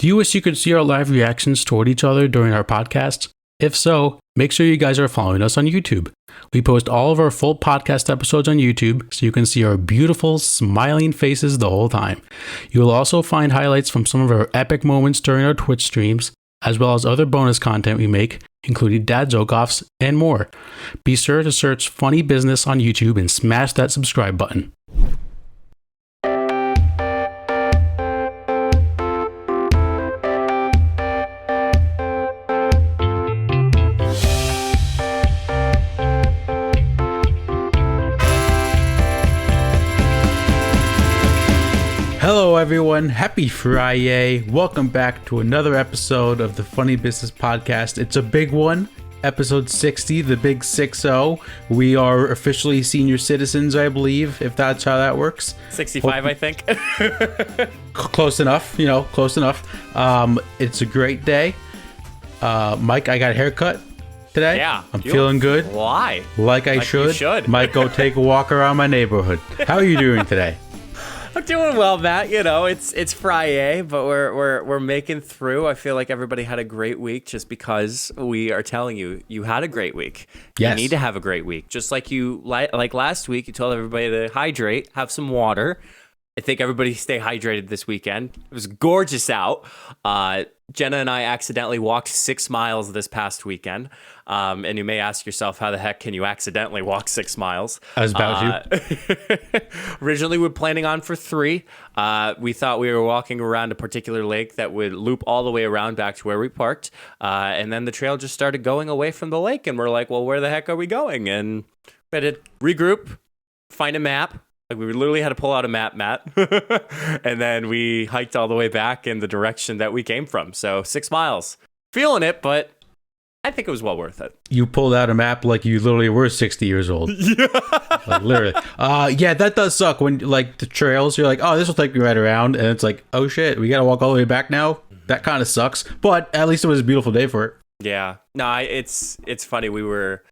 Do you wish you could see our live reactions toward each other during our podcasts? If so, make sure you guys are following us on YouTube. We post all of our full podcast episodes on YouTube so you can see our beautiful, smiling faces the whole time. You will also find highlights from some of our epic moments during our Twitch streams, as well as other bonus content we make, including dad joke-offs and more. Be sure to search Funny Business on YouTube and smash that subscribe button. Hello everyone, happy Friday. Welcome back to another episode of the Funny Business Podcast. It's a big one, episode 60, the big 6-0. We are officially senior citizens, I believe, if that's how that works. 65, I think. Close enough, close enough. It's a great day. Mike, I got a haircut today. Yeah. I'm feeling good. Why? Like I should. You should. Might go take a walk around my neighborhood. How are you doing today? I'm doing well, Matt. It's Friday, but we're making through. I feel like everybody had a great week just because we are telling you had a great week. Yes. You need to have a great week. Just like like last week, you told everybody to hydrate, have some water. I think everybody stay hydrated this weekend. It was gorgeous out. Jenna and I accidentally walked 6 miles this past weekend. And you may ask yourself, how the heck can you accidentally walk 6 miles? I was about to. Originally, we were planning on for 3. We thought we were walking around a particular lake that would loop all the way around back to where we parked. And then the trail just started going away from the lake. And we're like, well, where the heck are we going? And we had to regroup, find a map. Like, we literally had to pull out a map, Matt. And then we hiked all the way back in the direction that we came from. So 6 miles. Feeling it, but I think it was well worth it. You pulled out a map like you literally were 60 years old. Yeah. Like, literally. Yeah, that does suck when, like, the trails, you're like, oh, this will take me right around. And it's like, oh, shit, we got to walk all the way back now? That kind of sucks. But at least it was a beautiful day for it. Yeah. No, it's funny. We were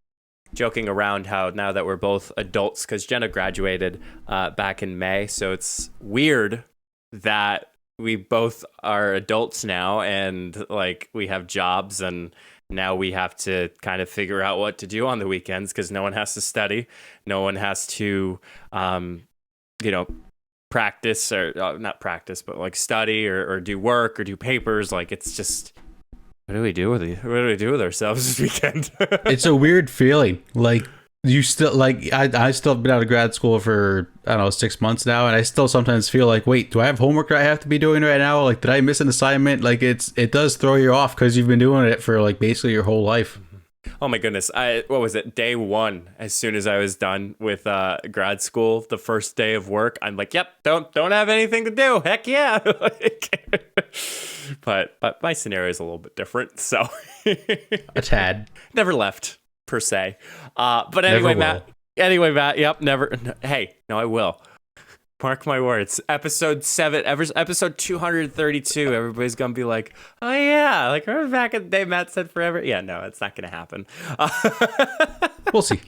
joking around how now that we're both adults, because Jenna graduated back in May, so it's weird that we both are adults now and like we have jobs, and now we have to kind of figure out what to do on the weekends because no one has to study, no one has to practice or not practice, but like study or do work or do papers. Like, it's just, what do we do with ourselves this weekend? It's a weird feeling. Like, you still, like, I still have been out of grad school for, I don't know, 6 months now, and I still sometimes feel like, wait, do I have homework that I have to be doing right now? Like, did I miss an assignment? Like, it does throw you off because you've been doing it for like basically your whole life. Oh my goodness. What was it? Day 1, as soon as I was done with grad school, the first day of work, I'm like, yep, don't have anything to do. Heck yeah. But my scenario is a little bit different, so A tad. Never left, per se. But anyway, Matt. Yep, never. Hey, no, I will. Mark my words. Episode 232. Everybody's gonna be like, "Oh yeah, like remember back in the day Matt said forever." Yeah, no, it's not gonna happen. We'll see.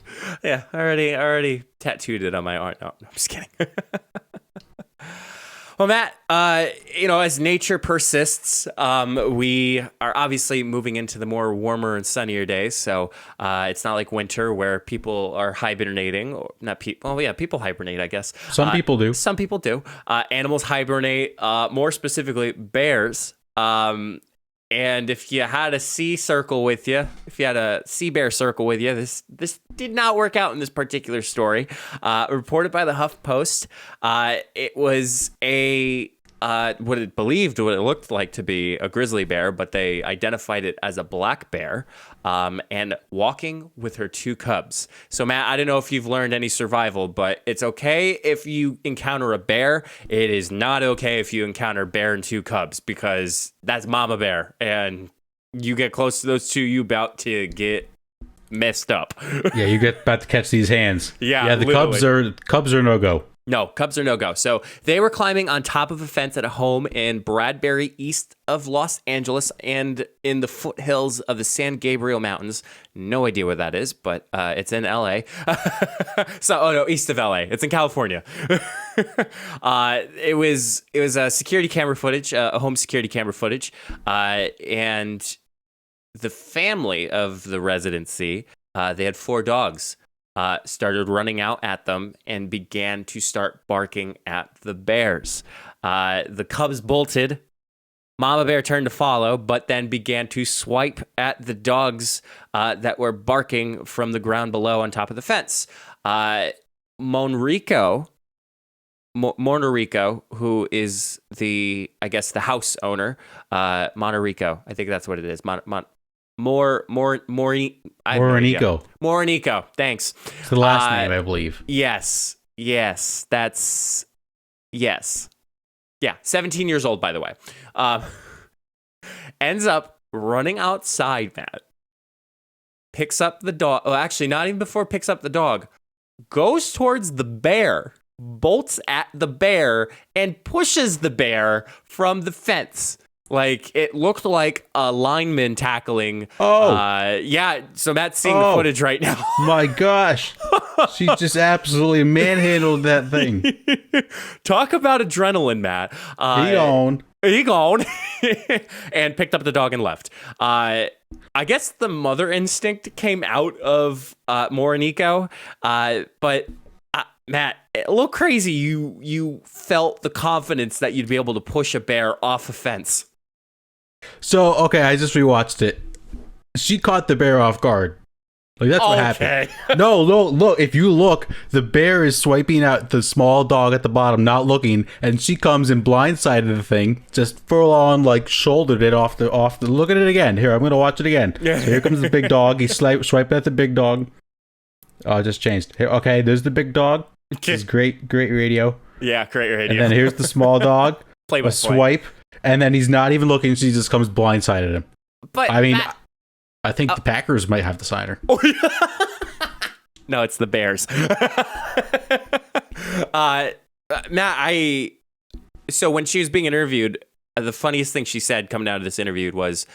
Yeah, I already tattooed it on my arm. No, I'm just kidding. Well, Matt, as nature persists, we are obviously moving into the more warmer and sunnier days. So it's not like winter where people are hibernating. Or not people. Oh, yeah, people hibernate, I guess. Some people do. Some people do. Animals hibernate, more specifically bears. And if you had a sea circle with you, if you had a sea bear circle with you, this did not work out in this particular story. Reported by the HuffPost, it was what it looked like to be a grizzly bear, but they identified it as a black bear, and walking with her 2 cubs. So, Matt, I don't know if you've learned any survival, but it's okay if you encounter a bear. It is not okay if you encounter bear and 2 cubs, because that's mama bear, and you get close to those 2, you about to get messed up. Yeah, you get about to catch these hands. Yeah, the Cubs are no go. No, Cubs are no go. So they were climbing on top of a fence at a home in Bradbury, east of Los Angeles, and in the foothills of the San Gabriel Mountains. No idea where that is, but it's in LA. East of LA. It's in California. It was a security camera footage, a home security camera footage, and the family of the residency, they had 4 dogs. Started running out at them and began to start barking at the bears. The cubs bolted. Mama bear turned to follow, but then began to swipe at the dogs that were barking from the ground below on top of the fence. Monrico, who is the house owner, Monrico, I think that's what it is. Morinico. Thanks. It's the last name, I believe. Yes. That's yes. Yeah. 17 years old, by the way. Ends up running outside, Matt. Picks up the dog. Oh, actually, not even before picks up the dog. Goes towards the bear, bolts at the bear, and pushes the bear from the fence. Like, it looked like a lineman tackling. Yeah. So Matt's seeing the footage right now. My gosh. She just absolutely manhandled that thing. Talk about adrenaline, Matt. He gone. And picked up the dog and left. I guess the mother instinct came out of Morinico. But Matt, a little crazy. You felt the confidence that you'd be able to push a bear off a fence. So, okay, I just rewatched it. She caught the bear off guard. Like, that's what happened. No, look, if you look, the bear is swiping out the small dog at the bottom, not looking, and she comes and blindsided the thing, just full on, like, shouldered it off the, look at it again. Here, I'm going to watch it again. So here comes the big dog. He swiped at the big dog. Oh, it just changed. Here, okay, there's the big dog. This is great radio. Yeah, great radio. And then here's the small dog. A swipe. And then he's not even looking. She just comes blindsided him. But I mean, I think the Packers might have the signer. No, it's the Bears. Matt, so when she was being interviewed, the funniest thing she said coming out of this interview was,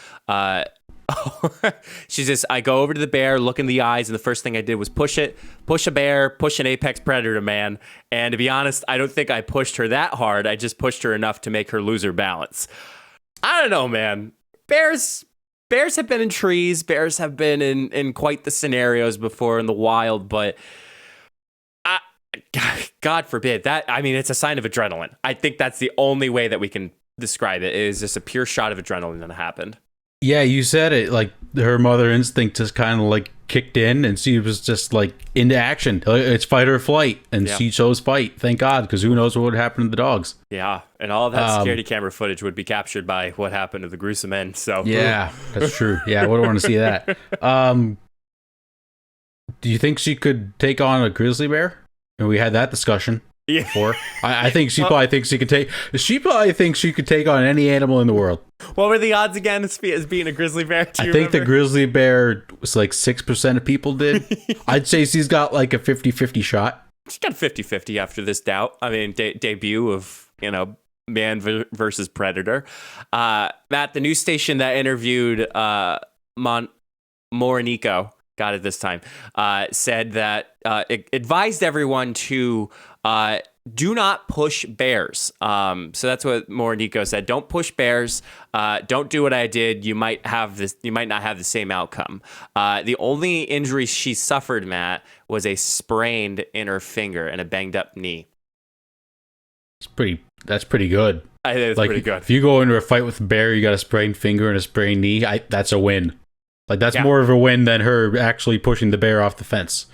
she says, I go over to the bear, look in the eyes, and the first thing I did was push a bear, push an apex predator, man. And to be honest, I don't think I pushed her that hard. I just pushed her enough to make her lose her balance. I don't know, man. Bears have been in trees. Bears have been in quite the scenarios before in the wild, but God forbid that. I mean, it's a sign of adrenaline. I think that's the only way that we can describe it, is just a pure shot of adrenaline that happened. Yeah, you said it. Like, her mother instinct just kind of like kicked in, and she was just like into action. It's fight or flight, and she chose fight. Thank God, because who knows what would happen to the dogs? Yeah, and all of that security camera footage would be captured by what happened to the gruesome end. So yeah, that's true. Yeah, I would want to see that. Do you think she could take on a grizzly bear? And we had that discussion. Yeah. Before. I think she probably thinks she could take. She probably thinks she could take on any animal in the world. What were the odds again as being a grizzly bear? I think the grizzly bear was like 6% of people did. I'd say she's got like a 50-50 shot. She's got 50-50 after this debut of, man versus predator. Matt, the news station that interviewed Morinico, got it this time, said that it advised everyone to do not push bears. So that's what Morinico said. Don't push bears. Don't do what I did. You might not have the same outcome. The only injury she suffered, Matt, was a sprained inner finger and a banged up knee. That's pretty good. I think it's pretty good. If you go into a fight with a bear, you got a sprained finger and a sprained knee, that's a win. Like, that's more of a win than her actually pushing the bear off the fence.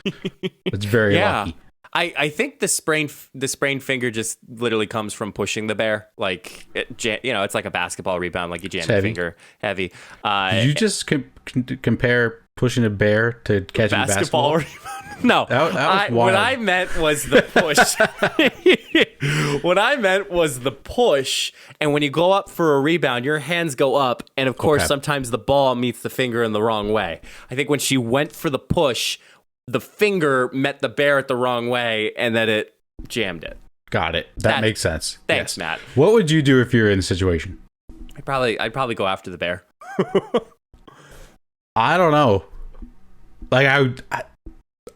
It's very lucky. I think the sprained finger just literally comes from pushing the bear. Like, it's like a basketball rebound. Like, you jam your finger heavy. Did you just compare pushing a bear to catching basketball? No, that was wild. What I meant was the push. What I meant was the push. And when you go up for a rebound, your hands go up. And of course, sometimes the ball meets the finger in the wrong way. I think when she went for the push, the finger met the bear at the wrong way, and then it jammed it. Got it. That makes sense. Thanks, yes. Matt. What would you do if you're in a situation? I'd probably go after the bear. I don't know. Like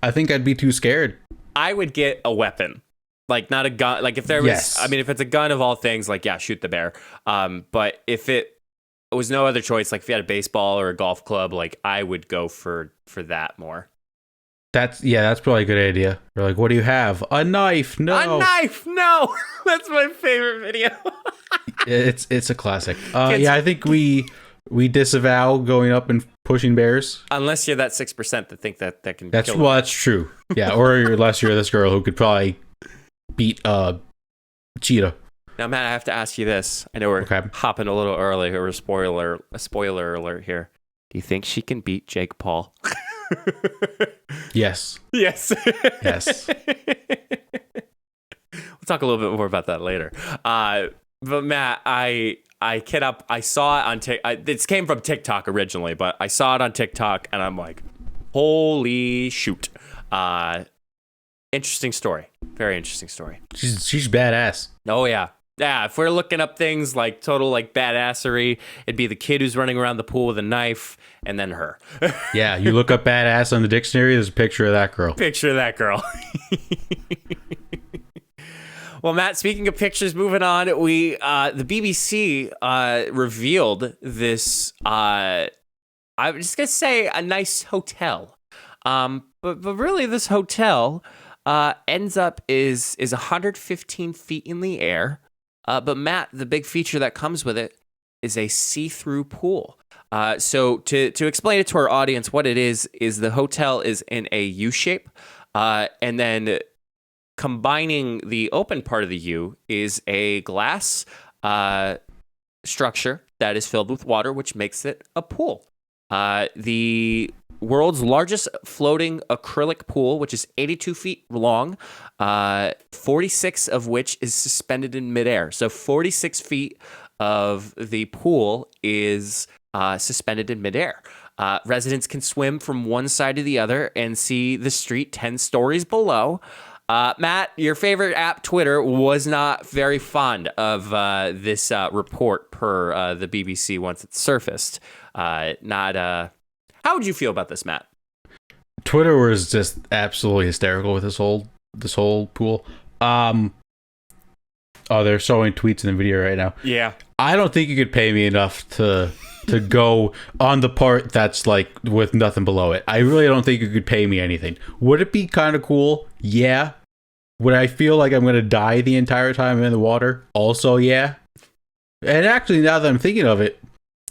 I think I'd be too scared. I would get a weapon, like not a gun. Like if there was, Yes. I mean, if it's a gun of all things, like yeah, shoot the bear. But if it was no other choice, like if you had a baseball or a golf club, like I would go for that more. That's probably a good idea. You're like, what do you have? A knife? No. A knife? No. That's my favorite video. It's a classic. Yeah, I think we disavow going up and pushing bears. Unless you're that 6% that think that can That's kill well, them. that's true. Yeah, or unless you're this girl who could probably beat cheetah. Now, Matt, I have to ask you this. I know we're hopping a little early. Or a spoiler alert here. Do you think she can beat Jake Paul? Yes. Yes. Yes. We'll talk a little bit more about that later. But Matt, I saw it on TikTok. This came from TikTok originally, but I saw it on TikTok and I'm like, holy shoot. Interesting story. Very interesting story. She's badass. Oh yeah. Yeah, if we're looking up things like total like badassery, it'd be the kid who's running around the pool with a knife and then her. Yeah, you look up badass on the dictionary, there's a picture of that girl. Picture of that girl. Well, Matt, speaking of pictures, moving on, the BBC revealed this, I'm just going to say a nice hotel. But really this hotel ends up is 115 feet in the air. But Matt, the big feature that comes with it is a see-through pool. So to explain it to our audience, what it is the hotel is in a U shape, and then combining the open part of the U is a glass structure that is filled with water, which makes it a pool. The world's largest floating acrylic pool, which is 82 feet long, 46 of which is suspended in midair. So 46 feet of the pool is suspended in midair. Residents can swim from one side to the other and see the street 10 stories below. Matt, your favorite app, Twitter, was not very fond of this report per the BBC once it surfaced. How would you feel about this, Matt? Twitter was just absolutely hysterical with this whole pool. They're showing tweets in the video right now. Yeah. I don't think you could pay me enough to go on the part that's like with nothing below it. I really don't think you could pay me anything. Would it be kind of cool? Yeah. Would I feel like I'm going to die the entire time I'm in the water? Also, yeah. And actually, now that I'm thinking of it,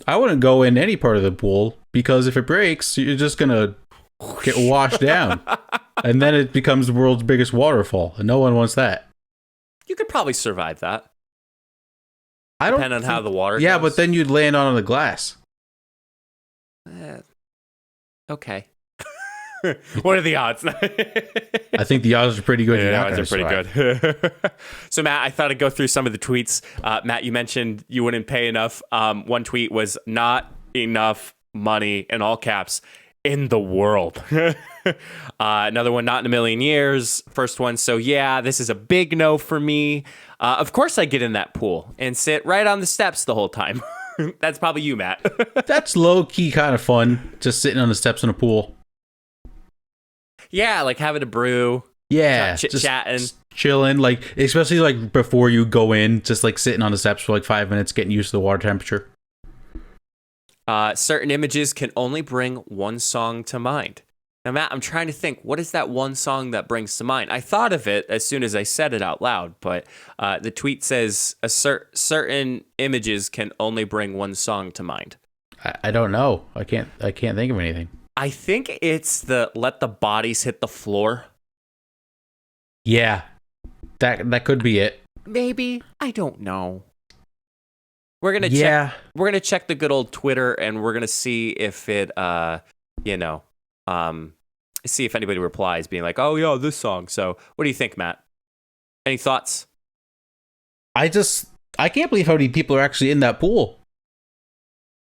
I wouldn't go in any part of the pool because if it breaks, you're just going to get washed down. And then it becomes the world's biggest waterfall. And no one wants that. You could probably survive that. I don't Depending on how the water Yeah, goes. but then you'd land on the glass. Okay. What are the odds? I think the odds are pretty good. Yeah, the odds are pretty good. So, Matt, I thought I'd go through some of the tweets. Matt, you mentioned you wouldn't pay enough. One tweet was not enough money, in all caps, in the world. Another one, not in a million years. First one, so yeah, this is a big no for me. Of course I get in that pool and sit right on the steps the whole time. That's probably you, Matt. That's low-key kind of fun, just sitting on the steps in a pool. Yeah, like having a brew. Yeah, chit-chatting. Just chilling, like especially like before you go in, just like sitting on the steps for like 5 minutes, getting used to the water temperature. Certain images can only bring one song to mind. Now, Matt, I'm trying to think, what is that one song that brings to mind? I thought of it as soon as I said it out loud, but the tweet says certain images can only bring one song to mind. I don't know. I can't think of anything. I think it's the Let the Bodies Hit the Floor. Yeah, that could be it. Maybe. I don't know. We're gonna check. We're gonna check the good old Twitter, and we're gonna see if it, see if anybody replies, being like, "Oh yeah, this song." So, what do you think, Matt? Any thoughts? I can't believe how many people are actually in that pool.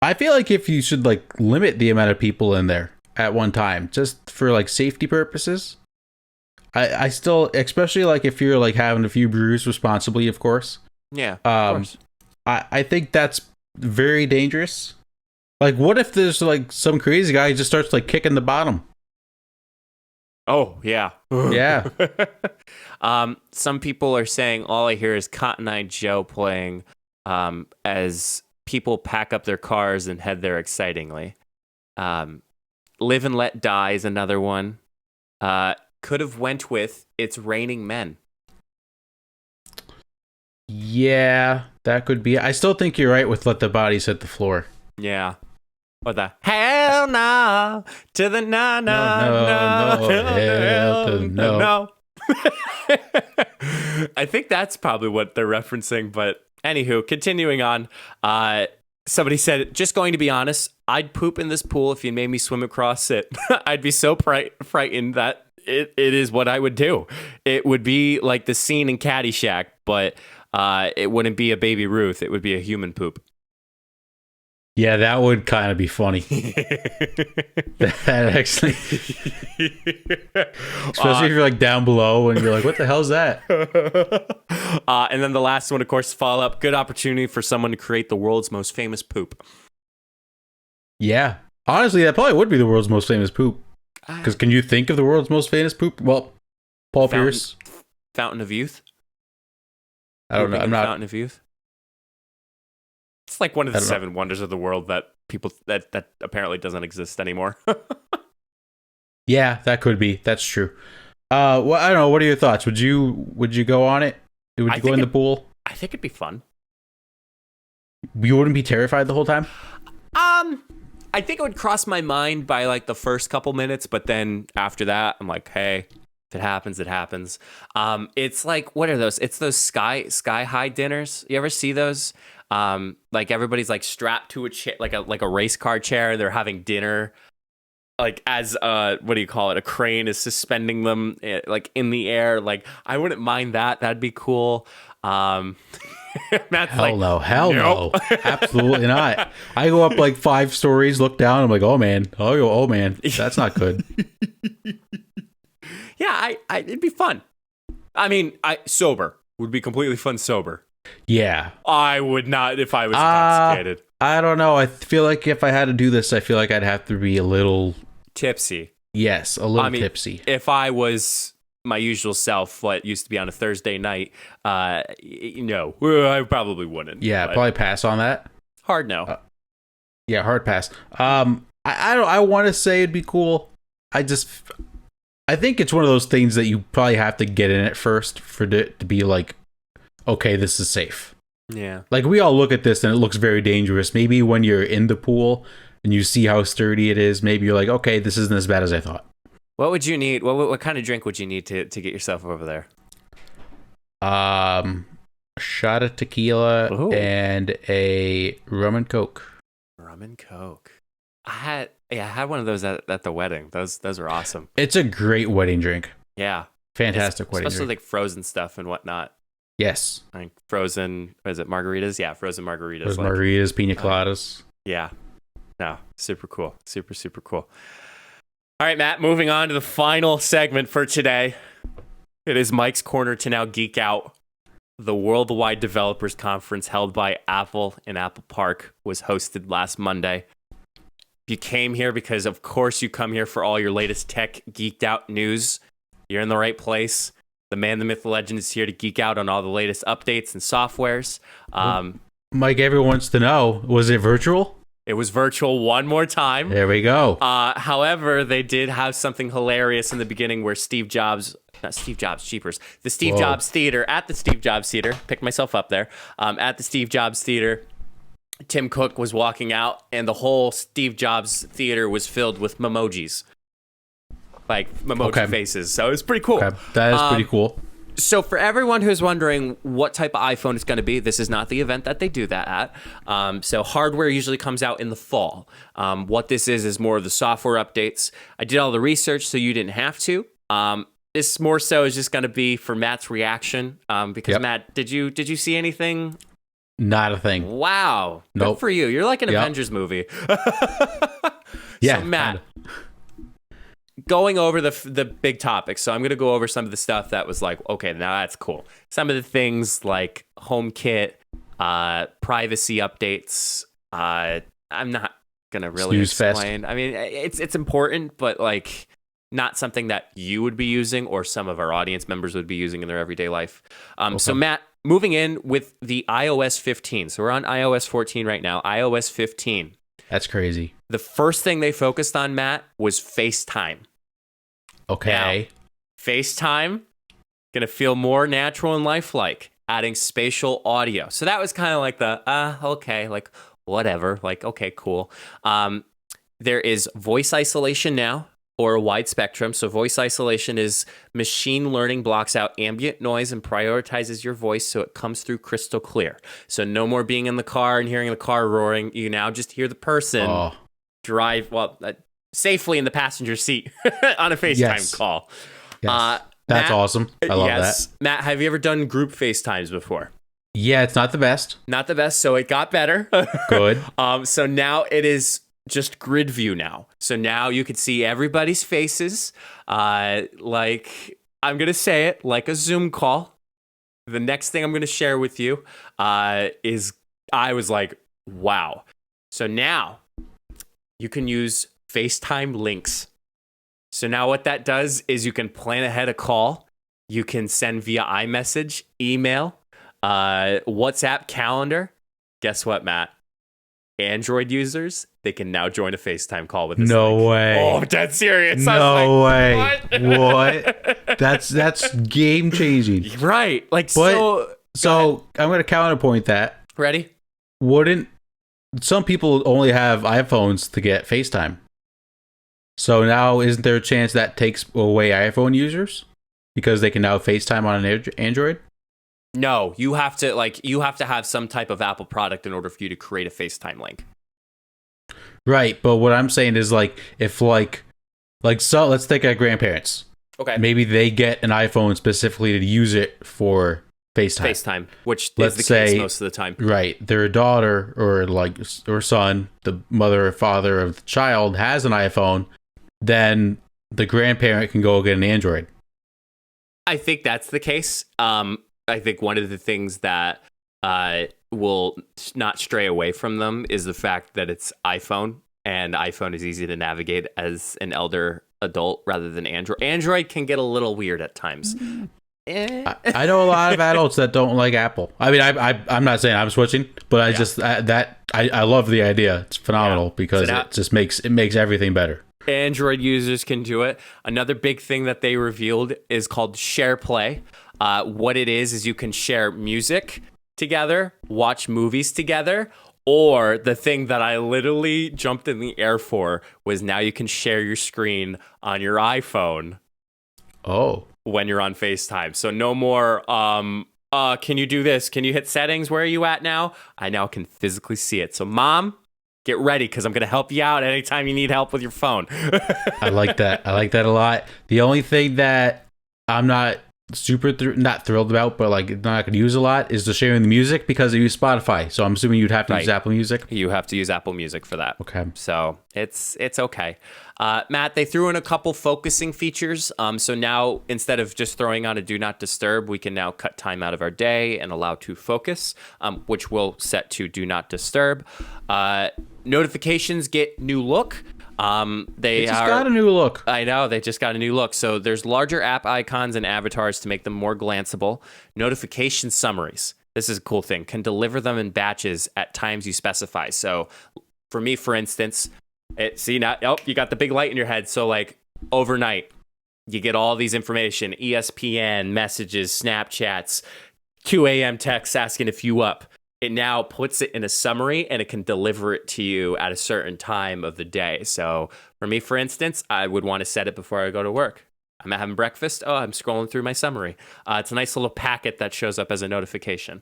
I feel like if you should like limit the amount of people in there at one time, just for like safety purposes. I still, especially like if you're like having a few brews responsibly, of course. Yeah. Of course. I think that's very dangerous. Like, what if there's like some crazy guy who just starts like kicking the bottom? Oh, yeah. Yeah. Some people are saying all I hear is Cotton Eye Joe playing as people pack up their cars and head there excitingly. Live and Let Die is another one. Could have went with It's Raining Men. Yeah, that could be. I still think you're right with Let the Bodies Hit the Floor. Yeah. Or the hell no to the no. I think that's probably what they're referencing. But anywho, continuing on. Somebody said, just going to be honest, I'd poop in this pool if you made me swim across it. I'd be so frightened that it is what I would do. It would be like the scene in Caddyshack, but it wouldn't be a Baby Ruth. It would be a human poop. Yeah, that would kind of be funny. That actually, especially if you're like down below and you're like, "What the hell's that?" And then the last one, of course, follow up. Good opportunity for someone to create the world's most famous poop. Yeah, honestly, that probably would be the world's most famous poop. Because can you think of the world's most famous poop? Well, Paul Pierce, Fountain of Youth. I don't know. I'm not Fountain of Youth. It's like one of the seven wonders of the world that people that apparently doesn't exist anymore. Yeah, that could be. That's true. Well, I don't know. What are your thoughts? Would you go on it? Would you go in the pool? I think it'd be fun. You wouldn't be terrified the whole time? I think it would cross my mind by like the first couple minutes, but then after that, I'm like, hey, if it happens, it happens. It's like, what are those? It's those sky high dinners. You ever see those? Like everybody's like strapped to a chair, like a race car chair. They're having dinner, like as what do you call it? A crane is suspending them like in the air. Like I wouldn't mind that. That'd be cool. Matt's hell like, hell nope. no, absolutely not. I go up like 5 stories, look down, I'm like, oh man, that's not good. Yeah, it'd be fun. I mean, sober would be completely fun sober. Yeah. I would not if I was intoxicated. I don't know. I feel like if I had to do this, I feel like I'd have to be a little tipsy. Yes, a little tipsy. If I was my usual self, what used to be on a Thursday night, no, I probably wouldn't. Yeah, probably pass on that. Hard no. Yeah, hard pass. I want to say it'd be cool. I think it's one of those things that you probably have to get in it first for it to be like, okay, this is safe. Yeah. Like we all look at this and it looks very dangerous. Maybe when you're in the pool and you see how sturdy it is, maybe you're like, okay, this isn't as bad as I thought. What would you need? What kind of drink would you need to get yourself over there? A shot of tequila. Ooh. And a rum and coke. Rum and coke. I had one of those at the wedding. Those were awesome. It's a great wedding drink. Yeah. Fantastic wedding drink. Especially like frozen stuff and whatnot. Yes. Like frozen, is it margaritas? Yeah, frozen margaritas. Those margaritas, pina coladas. Yeah. No, super cool. Super, super cool. All right, Matt, moving on to the final segment for today. It is Mike's Corner to now geek out. The Worldwide Developers Conference held by Apple in Apple Park was hosted last Monday. You came here because, of course, you come here for all your latest tech geeked out news. You're in the right place. The man, the myth, the legend is here to geek out on all the latest updates and softwares. Mike, everyone wants to know, was it virtual? It was virtual one more time. There we go. However, they did have something hilarious in the beginning where the Steve Jobs Theater, at the Steve Jobs Theater, picked myself up there, at the Steve Jobs Theater, Tim Cook was walking out and the whole Steve Jobs Theater was filled with memojis. Like emoji faces. So it was pretty cool. Okay. That is pretty cool. So for everyone who's wondering what type of iPhone it's going to be, this is not the event that they do that at. So hardware usually comes out in the fall. What this is more of the software updates. I did all the research so you didn't have to. This more so is just going to be for Matt's reaction. Because Matt, did you see anything? Not a thing. Wow. Nope. Good for you. You're like an Avengers movie. Yeah. So Matt, going over the big topics. So I'm going to go over some of the stuff that was like, okay, now that's cool. Some of the things like HomeKit, privacy updates. I'm not going to really explain. I mean, it's important, but like not something that you would be using or some of our audience members would be using in their everyday life. So Matt, moving in with the iOS 15. So we're on iOS 14 right now. iOS 15. That's crazy. The first thing they focused on, Matt, was FaceTime. Okay. Now, FaceTime, going to feel more natural and lifelike, adding spatial audio. So that was kind of like okay, like whatever, like, okay, cool. There is voice isolation now, or a wide spectrum. So voice isolation is machine learning blocks out ambient noise and prioritizes your voice so it comes through crystal clear. So no more being in the car and hearing the car roaring. You now just hear the person drive safely in the passenger seat on a FaceTime call. Yes. That's Matt, awesome. I love that. Matt, have you ever done group FaceTimes before? Yeah, it's not the best. Not the best, so it got better. Good. So now it is just grid view now. So now you can see everybody's faces. Like, I'm going to say it, like a Zoom call. The next thing I'm going to share with you is I was like, wow. So now you can use FaceTime links. So now what that does is you can plan ahead a call. You can send via iMessage, email, WhatsApp, calendar. Guess what, Matt? Android users, they can now join a FaceTime call with this link. Way. Oh, I'm dead serious. No way. What? That's game changing. Right. Like, so I'm going to counterpoint that. Ready? Wouldn't some people only have iPhones to get FaceTime? So now isn't there a chance that takes away iPhone users because they can now FaceTime on an Android? No, you have to have some type of Apple product in order for you to create a FaceTime link. Right, but what I'm saying is if so let's take our grandparents. Okay. Maybe they get an iPhone specifically to use it for FaceTime. Which is the case most of the time. Right. Their daughter or son, the mother or father of the child has an iPhone, then the grandparent can go get an Android. I think that's the case. I think one of the things that will not stray away from them is the fact that it's iPhone, and iPhone is easy to navigate as an elder adult rather than Android. Android can get a little weird at times. I know a lot of adults that don't like Apple. I mean, I'm not saying I'm switching, but I love the idea. It's phenomenal because it just makes everything better. Android users can do it. Another big thing that they revealed is called Share Play. What it is you can share music together, watch movies together, or the thing that I literally jumped in the air for was now you can share your screen on your iPhone. Oh. When you're on FaceTime. So no more, can you do this? Can you hit settings? Where are you at now? I now can physically see it. So Mom, get ready because I'm going to help you out anytime you need help with your phone. I like that. I like that a lot. The only thing that I'm not not thrilled about, but not going to use a lot is the sharing the music because I use Spotify. So I'm assuming you'd have to use Apple Music. You have to use Apple Music for that. Okay. So it's okay. Matt, they threw in a couple focusing features. So now instead of just throwing on a do not disturb, we can now cut time out of our day and allow to focus, which we'll set to do not disturb. Notifications get new look. They just got a new look. I know, they just got a new look. So there's larger app icons and avatars to make them more glanceable. Notification summaries. This is a cool thing. Can deliver them in batches at times you specify. So for me, for instance, you got the big light in your head. So overnight, you get all these information, ESPN, messages, Snapchats, 2 a.m. texts asking if you up. It now puts it in a summary and it can deliver it to you at a certain time of the day. So for me, for instance, I would want to set it before I go to work. I'm having breakfast. Oh, I'm scrolling through my summary. It's a nice little packet that shows up as a notification.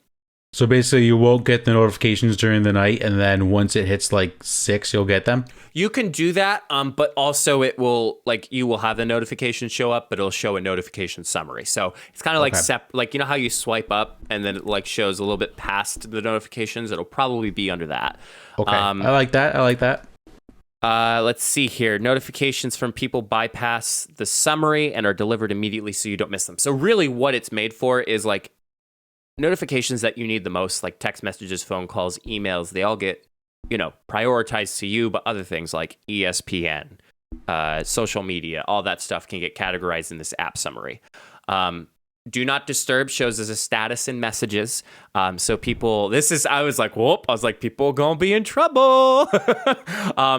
So basically you won't get the notifications during the night, and then once it hits 6, you'll get them? You can do that, but also it will, you will have the notification show up, but it'll show a notification summary. So it's kind of you know how you swipe up and then it shows a little bit past the notifications? It'll probably be under that. Okay, I like that. Let's see here. Notifications from people bypass the summary and are delivered immediately so you don't miss them. So really what it's made for is like notifications that you need the most, like text messages, phone calls, emails. They all get, prioritized to you, but other things like ESPN, social media, all that stuff can get categorized in this app summary. Do not disturb shows as a status in messages. So people, I was like, people gonna be in trouble.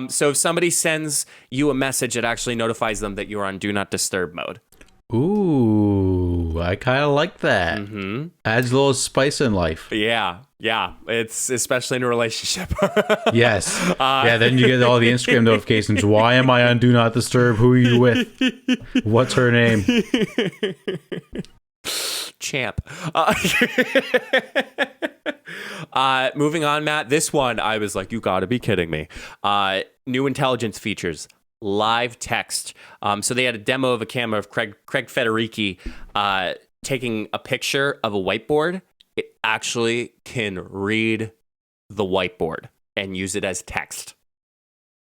So if somebody sends you a message, it actually notifies them that you're on do not disturb mode. Ooh, I kind of like that. Mm-hmm. Adds a little spice in life. Yeah. It's especially in a relationship. Yes. Then you get all the Instagram notifications. Why am I on do not disturb? Who are you with? What's her name? Champ. Moving on, Matt. This one, I was like, you gotta be kidding me. New intelligence features. Live text. So they had a demo of a camera of Craig Federighi taking a picture of a whiteboard. It actually can read the whiteboard and use it as text.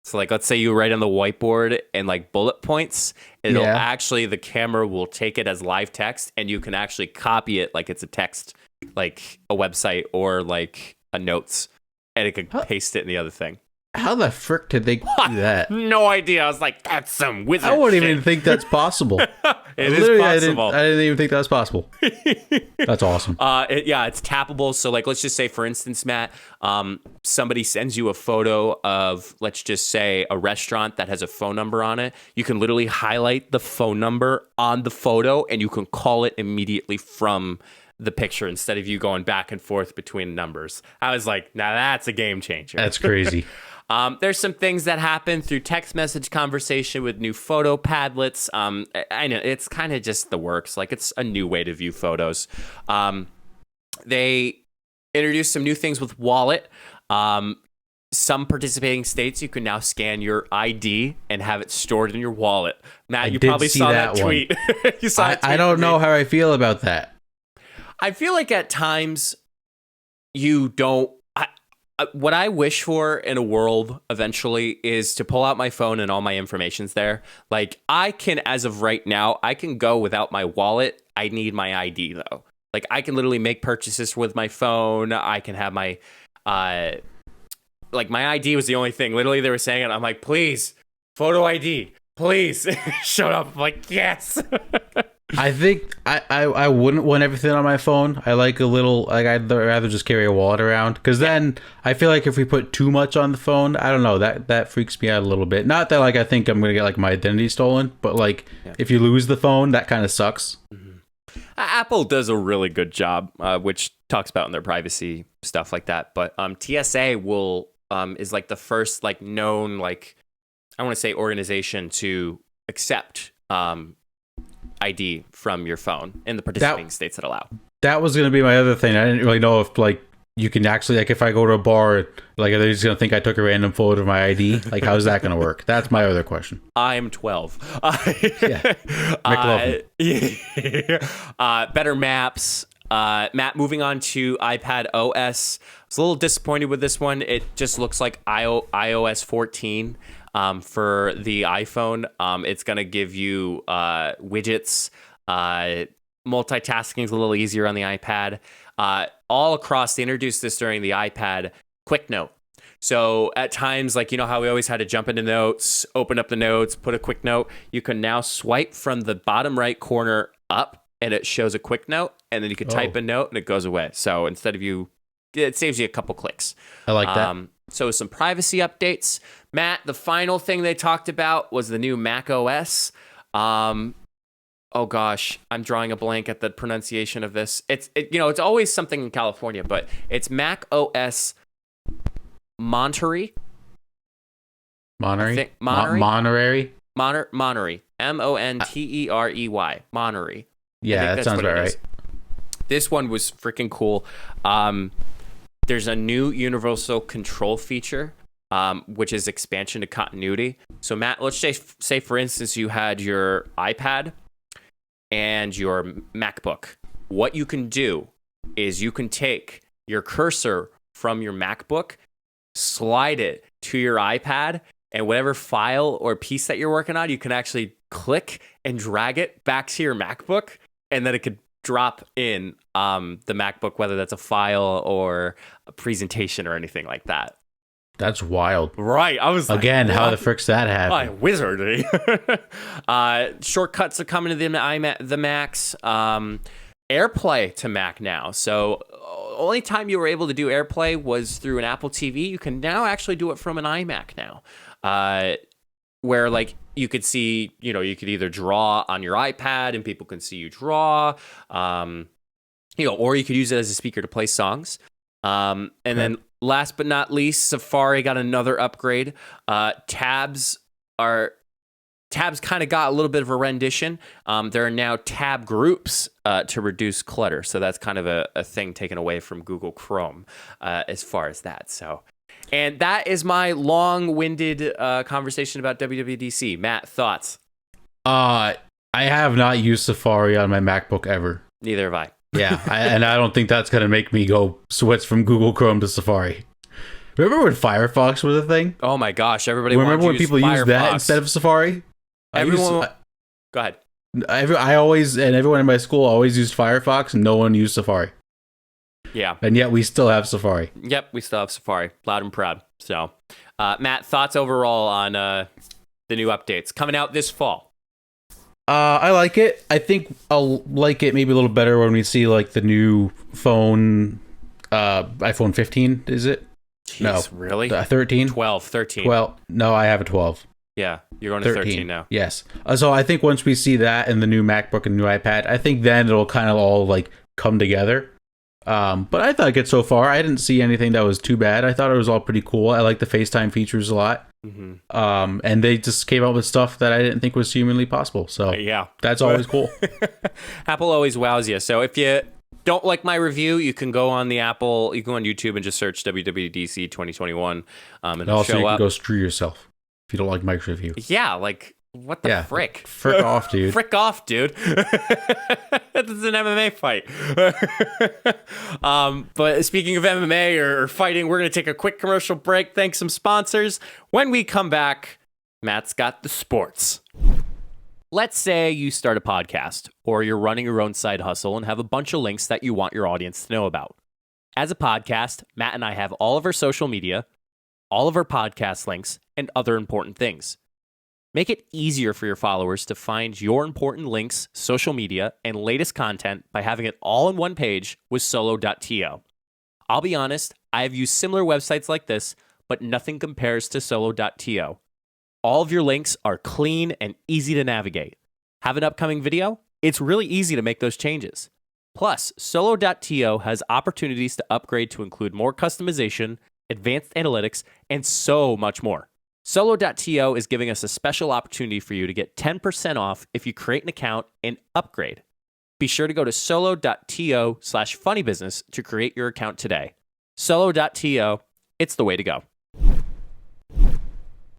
So like, let's say you write on the whiteboard and like bullet points, it'll actually, the camera will take it as live text and you can actually copy it like it's a text, like a website or like a notes, and it can paste it in the other thing. How the frick did they do that? No idea. I was like, that's some wizard I wouldn't shit. even think that's possible. It is possible. I didn't even think that was possible. That's awesome. It's tappable. So like, let's just say, for instance, Matt, somebody sends you a photo of, let's just say, a restaurant that has a phone number on it. You can literally highlight the phone number on the photo and you can call it immediately from the picture instead of you going back and forth between numbers. I was like, now that's a game changer. That's crazy. There's some things that happen through text message conversation with new photo padlets. I know it's kind of just the works. Like, it's a new way to view photos. They introduced some new things with Wallet. Some participating states, you can now scan your ID and have it stored in your wallet. Matt, you probably saw that tweet. You saw it. I don't know how I feel about that. I feel like at times you don't. What I wish for in a world eventually is to pull out my phone and all my information's there. Like, I can, as of right now, I can go without my wallet. I need my ID though. Like, I can literally make purchases with my phone. I can have my, my ID was the only thing. Literally, they were saying it. I'm like, please, photo ID, please. Shut up. I'm like, yes. I think I wouldn't want everything on my phone. I like a little, like, I'd rather just carry a wallet around, because then I feel like if we put too much on the phone, I don't know, that freaks me out a little bit. Not that like I think I'm gonna get like my identity stolen, but like if you lose the phone, that kind of sucks. Mm-hmm. Apple does a really good job, which talks about in their privacy stuff like that. But TSA is like the first like known, like, I want to say, organization to accept ID from your phone in the participating states that allow. That was going to be my other thing. I didn't really know if like you can actually, like, if I go to a bar, like, are they just going to think I took a random photo of my ID? Like, how's that going to work? That's my other question. I'm 12. Better maps. Matt, moving on to iPad OS. I was a little disappointed with this one. It just looks like iOS 14. For the iPhone, it's going to give you widgets. Multitasking is a little easier on the iPad. All across, they introduced this during the iPad Quick Note. So at times, like, you know how we always had to jump into notes, open up the notes, put a quick note. You can now swipe from the bottom right corner up, and it shows a quick note, and then you can type a note, and it goes away. So instead of it saves you a couple clicks. I like that. So some privacy updates. Matt, the final thing they talked about was the new Mac OS. Oh gosh, I'm drawing a blank at the pronunciation of this. It's always something in California, but it's Mac OS Monterey. Monterey? Monterey? Monterey. Monterey. Monterey. Yeah, that sounds about right. This one was freaking cool. There's a new universal control feature, which is expansion to continuity. So Matt, let's say for instance, you had your iPad and your MacBook. What you can do is you can take your cursor from your MacBook, slide it to your iPad, and whatever file or piece that you're working on, you can actually click and drag it back to your MacBook, and then it could drop in the MacBook, whether that's a file or a presentation or anything like that. That's wild. Right. I was like, again, how the frick's that happen? Wizardry. Shortcuts are coming to the Macs. AirPlay to Mac now. So only time you were able to do AirPlay was through an Apple TV. You can now actually do it from an iMac now. Where like you could see, you could either draw on your iPad and people can see you draw, or you could use it as a speaker to play songs. Then last but not least, Safari got another upgrade. Tabs kind of got a little bit of a rendition. There are now tab groups to reduce clutter. So that's kind of a thing taken away from Google Chrome as far as that. So, and that is my long-winded conversation about WWDC. Matt, thoughts? I have not used Safari on my MacBook ever. Neither have I. Yeah, and I don't think that's going to make me go switch from Google Chrome to Safari. Remember when Firefox was a thing? Oh my gosh, everybody remember when people Firefox. used that instead of Safari? Go ahead. Everyone in my school always used Firefox, and no one used Safari. Yeah. And yet we still have Safari. Yep, we still have Safari. Loud and proud. So, Matt, thoughts overall on the new updates coming out this fall? I like it. I think I'll like it maybe a little better when we see like the new phone, iPhone 15, is it? Jeez, no. Really? 13? 12, 13. 12. No, I have a 12. Yeah, you're going to 13 now. Yes. So I think once we see that and the new MacBook and new iPad, I think then it'll kind of all like come together. But I thought it so far, I didn't see anything that was too bad. I thought it was all pretty cool. I like the FaceTime features a lot. Mm-hmm. And they just came out with stuff that I didn't think was humanly possible. So yeah, that's always cool. Apple always wows you. So if you don't like my review, you can go on YouTube and just search WWDC 2021. And also, show you can up. go screw yourself if you don't like Mike's review. Yeah, like what the frick? Frick off, dude. Frick off, dude. This is an MMA fight. But speaking of MMA or fighting, we're going to take a quick commercial break. Thanks some sponsors. When we come back, Matt's got the sports. Let's say you start a podcast or you're running your own side hustle and have a bunch of links that you want your audience to know about. As a podcast, Matt and I have all of our social media, all of our podcast links, and other important things. Make it easier for your followers to find your important links, social media, and latest content by having it all in one page with solo.to. I'll be honest, I have used similar websites like this, but nothing compares to solo.to. All of your links are clean and easy to navigate. Have an upcoming video? It's really easy to make those changes. Plus, solo.to has opportunities to upgrade to include more customization, advanced analytics, and so much more. Solo.to is giving us a special opportunity for you to get 10% off if you create an account and upgrade. Be sure to go to solo.to/funnybusiness to create your account today. Solo.to, it's the way to go.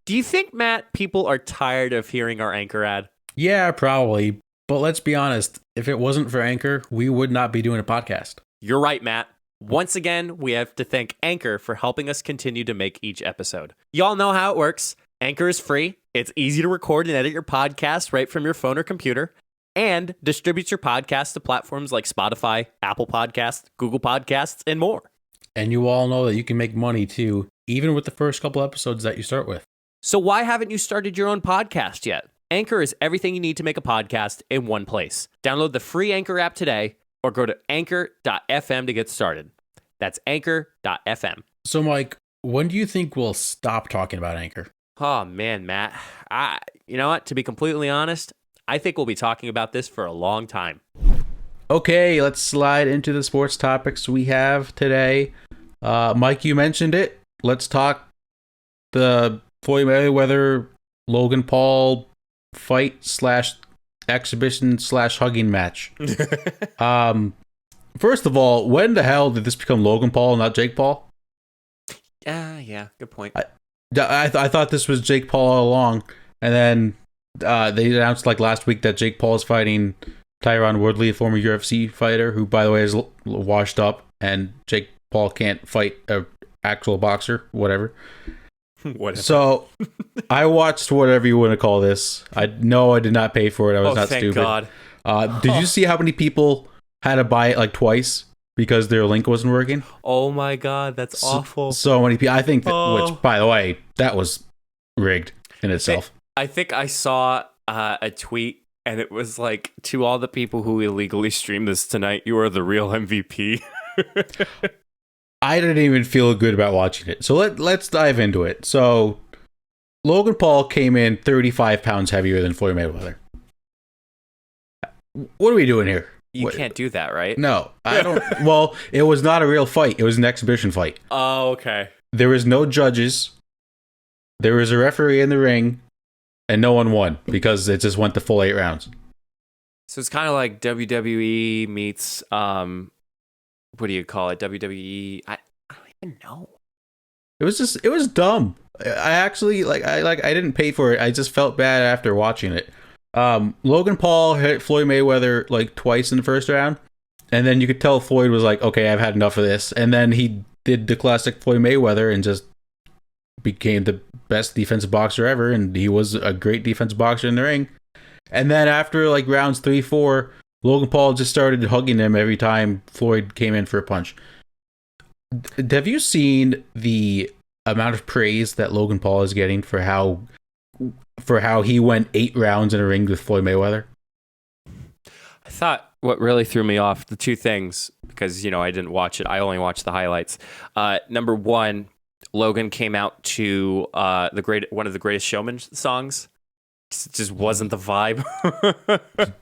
Do you think, Matt, people are tired of hearing our Anchor ad? Yeah, probably. But let's be honest, if it wasn't for Anchor, we would not be doing a podcast. You're right, Matt. Once again, we have to thank Anchor for helping us continue to make each episode. Y'all know how it works. Anchor is free. It's easy to record and edit your podcast right from your phone or computer, and distributes your podcast to platforms like Spotify, Apple Podcasts, Google Podcasts, and more. And you all know that you can make money too, even with the first couple episodes that you start with. So why haven't you started your own podcast yet? Anchor is everything you need to make a podcast in one place. Download the free Anchor app today, or go to anchor.fm to get started. That's anchor.fm. So, Mike, when do you think we'll stop talking about Anchor? Oh, man, Matt. You know what? To be completely honest, I think we'll be talking about this for a long time. Okay, let's slide into the sports topics we have today. Mike, you mentioned it. Let's talk the Floyd Mayweather, Logan Paul fight / exhibition / hugging match. First of all, when the hell did this become Logan Paul, not Jake Paul? Yeah, good point. I thought this was Jake Paul all along, and then they announced like last week that Jake Paul is fighting Tyron Woodley, a former UFC fighter, who, by the way, is washed up, and Jake Paul can't fight a actual boxer, whatever. Whatever. So I watched whatever you want to call this. I know I did not pay for it. I was not thank stupid. God. Did you see how many people had to buy it like twice because their link wasn't working? Oh my God, that's awful. So many people. I think that, which, by the way, that was rigged in itself. I think I saw a tweet, and it was like, to all the people who illegally stream this tonight, you are the real MVP. I didn't even feel good about watching it. So let's dive into it. So Logan Paul came in 35 pounds heavier than Floyd Mayweather. What are we doing here? You can't do that, right? No, I don't. Well, it was not a real fight. It was an exhibition fight. Oh, okay. There was no judges. There was a referee in the ring, and no one won because it just went the full 8 rounds. So it's kind of like WWE meets, what do you call it? WWE. I don't even know. It was dumb. I actually I didn't pay for it. I just felt bad after watching it. Logan Paul hit Floyd Mayweather like twice in the first round, and then you could tell Floyd was like, okay, I've had enough of this. And then he did the classic Floyd Mayweather and just became the best defensive boxer ever, and he was a great defensive boxer in the ring. And then after like rounds 3, 4, Logan Paul just started hugging him every time Floyd came in for a punch. Have you seen the amount of praise that Logan Paul is getting for how he went 8 rounds in a ring with Floyd Mayweather? I thought what really threw me off, the two things, because, I didn't watch it. I only watched the highlights. Number one, Logan came out to one of the Greatest Showman songs. It just wasn't the vibe.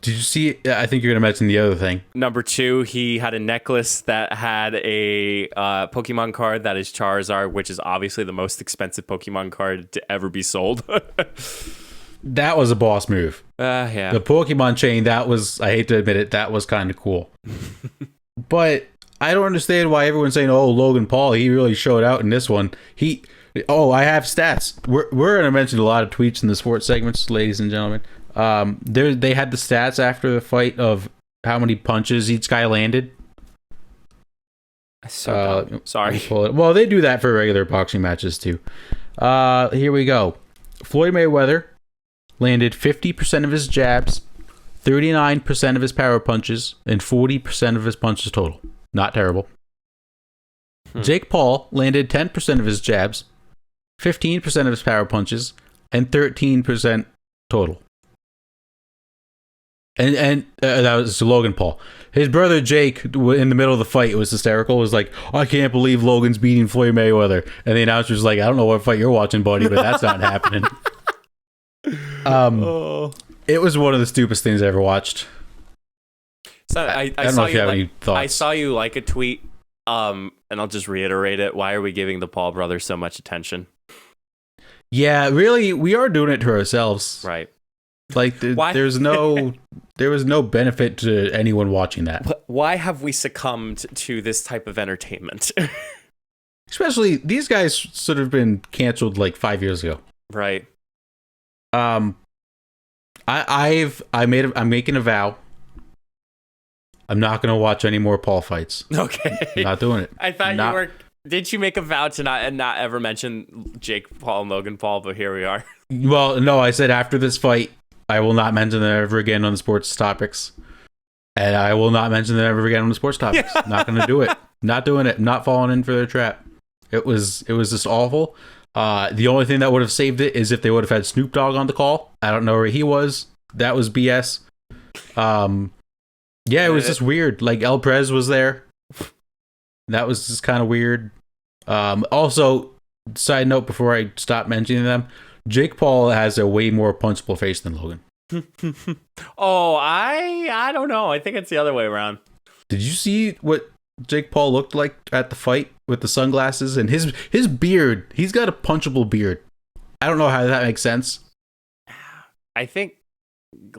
Did you see? I think you're going to mention the other thing. Number two, he had a necklace that had a Pokemon card that is Charizard, which is obviously the most expensive Pokemon card to ever be sold. That was a boss move. Yeah. The Pokemon chain, I hate to admit it, that was kind of cool. But I don't understand why everyone's saying, oh, Logan Paul, he really showed out in this one. I have stats. We're going to mention a lot of tweets in the sports segments, ladies and gentlemen. They had the stats after the fight of how many punches each guy landed. So sorry. Well, they do that for regular boxing matches too. Here we go. Floyd Mayweather landed 50% of his jabs, 39% of his power punches, and 40% of his punches total. Not terrible. Jake Paul landed 10% of his jabs, 15% of his power punches, and 13% total. And that was Logan Paul. His brother Jake, in the middle of the fight, it was hysterical. Was like, I can't believe Logan's beating Floyd Mayweather. And the announcer was like, I don't know what fight you're watching, buddy, but that's not happening. It was one of the stupidest things I ever watched. So I don't know if you have any thoughts. I saw you like a tweet, and I'll just reiterate it. Why are we giving the Paul brothers so much attention? Yeah, really, we are doing it to ourselves. Right. Like, there was no benefit to anyone watching that. Why have we succumbed to this type of entertainment? Especially, these guys sort of been canceled like 5 years ago. Right. I'm making a vow. I'm not going to watch any more Paul fights. Okay. Not doing it. I thought you were. Did you make a vow to not ever mention Jake Paul and Logan Paul? But here we are. Well, no, I said after this fight, I will not mention them ever again on the sports topics. And I will not mention them ever again on the sports topics. Not going to do it. Not doing it. Not falling in for their trap. It was just awful. The only thing that would have saved it is if they would have had Snoop Dogg on the call. I don't know where he was. That was BS. Yeah, it was just weird. Like, El Prez was there. That was just kind of weird. Also, side note before I stop mentioning them, Jake Paul has a way more punchable face than Logan. Oh, I don't know. I think it's the other way around. Did you see what Jake Paul looked like at the fight with the sunglasses and his beard? He's got a punchable beard. I don't know how that makes sense. I think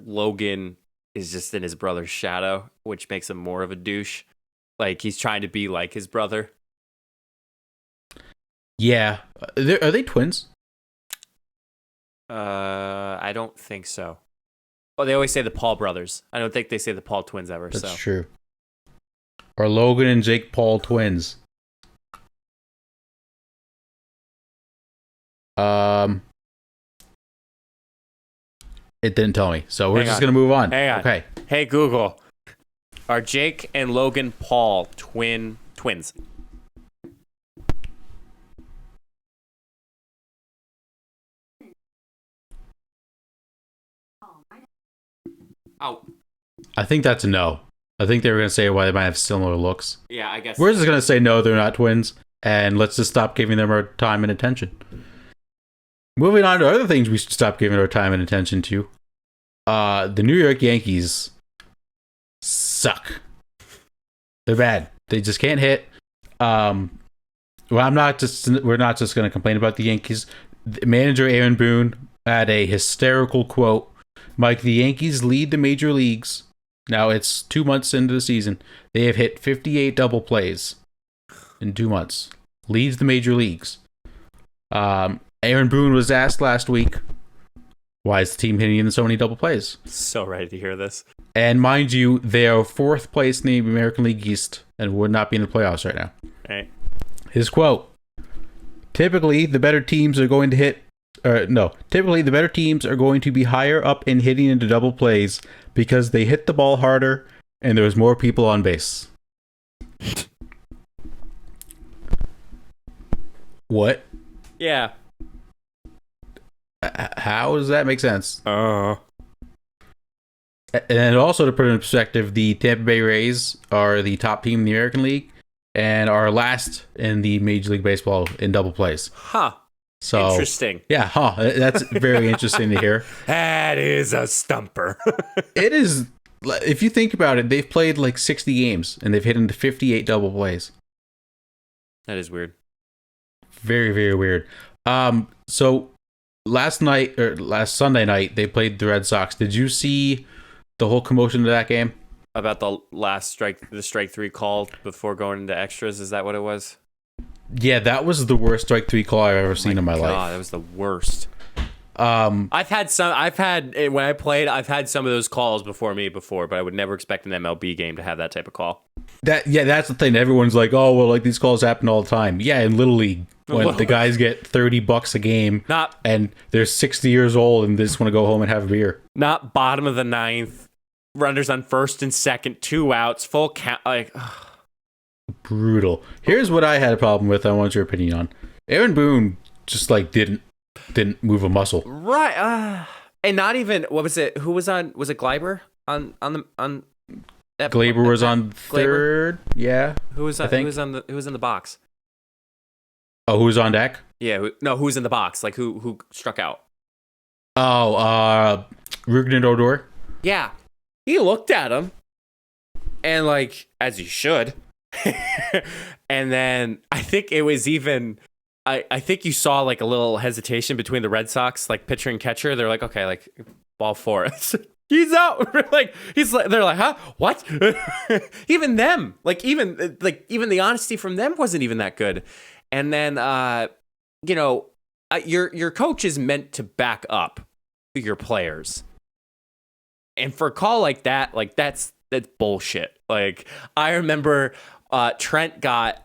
Logan is just in his brother's shadow, which makes him more of a douche. Like, he's trying to be like his brother. Yeah. Are they twins? I don't think so. Well, they always say the Paul brothers. I don't think they say the Paul twins ever. That's true. Are Logan and Jake Paul twins? Um, it didn't tell me, so we're just gonna move on. Hang on. Okay. Hey Google, are Jake and Logan Paul twins? Oh. I think that's a no. I think they were gonna say why they might have similar looks. Yeah, I guess. We're just gonna say no, they're not twins, and let's just stop giving them our time and attention. Moving on to other things we should stop giving our time and attention to. The New York Yankees suck. They're bad. They just can't hit. Well, we're not just going to complain about the Yankees. Manager Aaron Boone had a hysterical quote. Mike, the Yankees lead the major leagues. Now it's 2 months into the season. They have hit 58 double plays in 2 months. Leads the major leagues. Aaron Boone was asked last week, why is the team hitting in so many double plays? So ready to hear this. And mind you, they are 4th place in the American League East and would not be in the playoffs right now. Right. His quote, typically the better teams are going to be higher up in hitting into double plays because they hit the ball harder and there's more people on base. What? Yeah. How does that make sense? Oh. And also to put it in perspective, the Tampa Bay Rays are the top team in the American League and are last in the Major League Baseball in double plays. Huh. So interesting. Yeah, that's very interesting to hear. That is a stumper. It is. If you think about it, they've played like 60 games and they've hit into 58 double plays. That is weird. Very, very weird. So last Sunday night, they played the Red Sox. Did you see the whole commotion of that game? About the last strike 3 call before going into extras, is that what it was? Yeah, that was the worst strike 3 call I've ever seen in my life. That was the worst. When I played, I've had some of those calls before, but I would never expect an MLB game to have that type of call. That's the thing. Everyone's like, oh, well, like these calls happen all the time. Yeah, in Little League, when the guys get $30 a game and they're 60 years old and they just want to go home and have a beer. Not bottom of the 9th, runners on first and second, 2 outs, full count. Like, brutal. Here's what I had a problem with. I want your opinion on. Aaron Boone just like didn't move a muscle. Right. And not even, what was it? Who was on? Was it Gleiber on that? Glaber was on third. Yeah. Who was on? Who was in the box? Oh, who was on deck? Yeah. Who was in the box? Like who struck out? Oh, Rougned Odor. Yeah. He looked at him, and like as he should. And then I think it was even. I think you saw like a little hesitation between the Red Sox, like pitcher and catcher. They're like, okay, like ball 4. He's out. They're like, huh? What? Even them, even the honesty from them wasn't even that good. And then, your coach is meant to back up your players. And for a call like that, that's bullshit. Like I remember, Trent got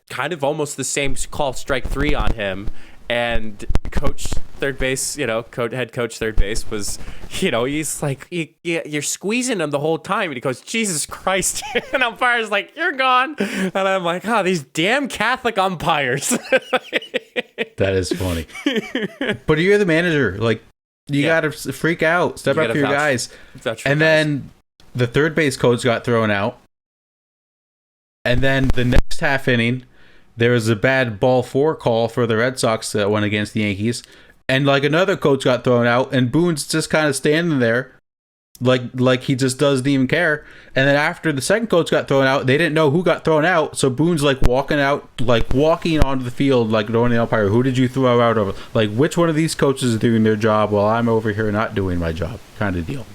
kind of almost the same call, strike 3 on him, and coach third base, head coach third base was, he's like, you're squeezing him the whole time, and he goes, Jesus Christ, and umpire's like, you're gone, and I'm like, these damn Catholic umpires. That is funny. But you're the manager, like you gotta freak out, step up for your guys. And then the third base coach got thrown out. And then the next half inning, there was a bad ball 4 call for the Red Sox that went against the Yankees. And like another coach got thrown out, and Boone's just kind of standing there like he just doesn't even care. And then after the second coach got thrown out, they didn't know who got thrown out. So Boone's like walking onto the field, like going to the umpire, who did you throw out over? Like, which one of these coaches is doing their job while I'm over here not doing my job, kind of deal.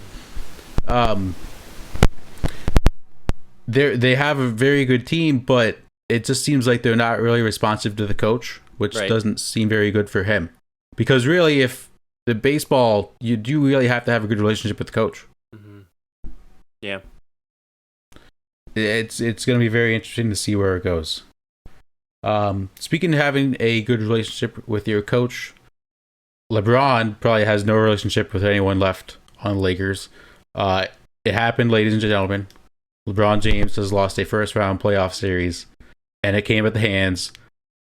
They have a very good team, but it just seems like they're not really responsive to the coach, which doesn't seem very good for him. Because really, if the baseball, you do really have to have a good relationship with the coach. Mm-hmm. Yeah. It's going to be very interesting to see where it goes. Speaking of having a good relationship with your coach, LeBron probably has no relationship with anyone left on the Lakers. It happened, ladies and gentlemen. LeBron James has lost a first round playoff series, and it came at the hands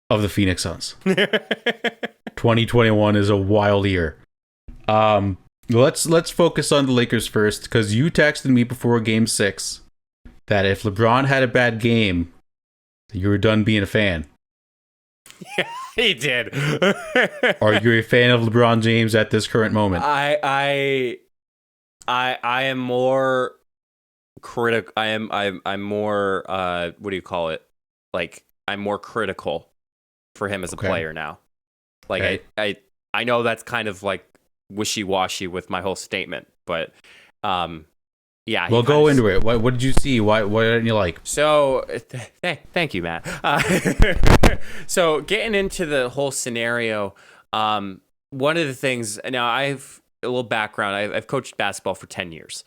of the Phoenix Suns. 2021 is a wild year. Let's focus on the Lakers first, because you texted me before Game 6 that if LeBron had a bad game, you were done being a fan. Yeah, he did. Are you a fan of LeBron James at this current moment? I am more critical. I'm more what do you call it? Like, I'm more critical for him as a player now. Like, okay. I know that's kind of like wishy-washy with my whole statement, but yeah. Well, go into it. What did you see? What didn't you like? So, thank you, Matt. So, getting into the whole scenario, one of the things. Now, I've a little background. I've coached basketball for 10 years.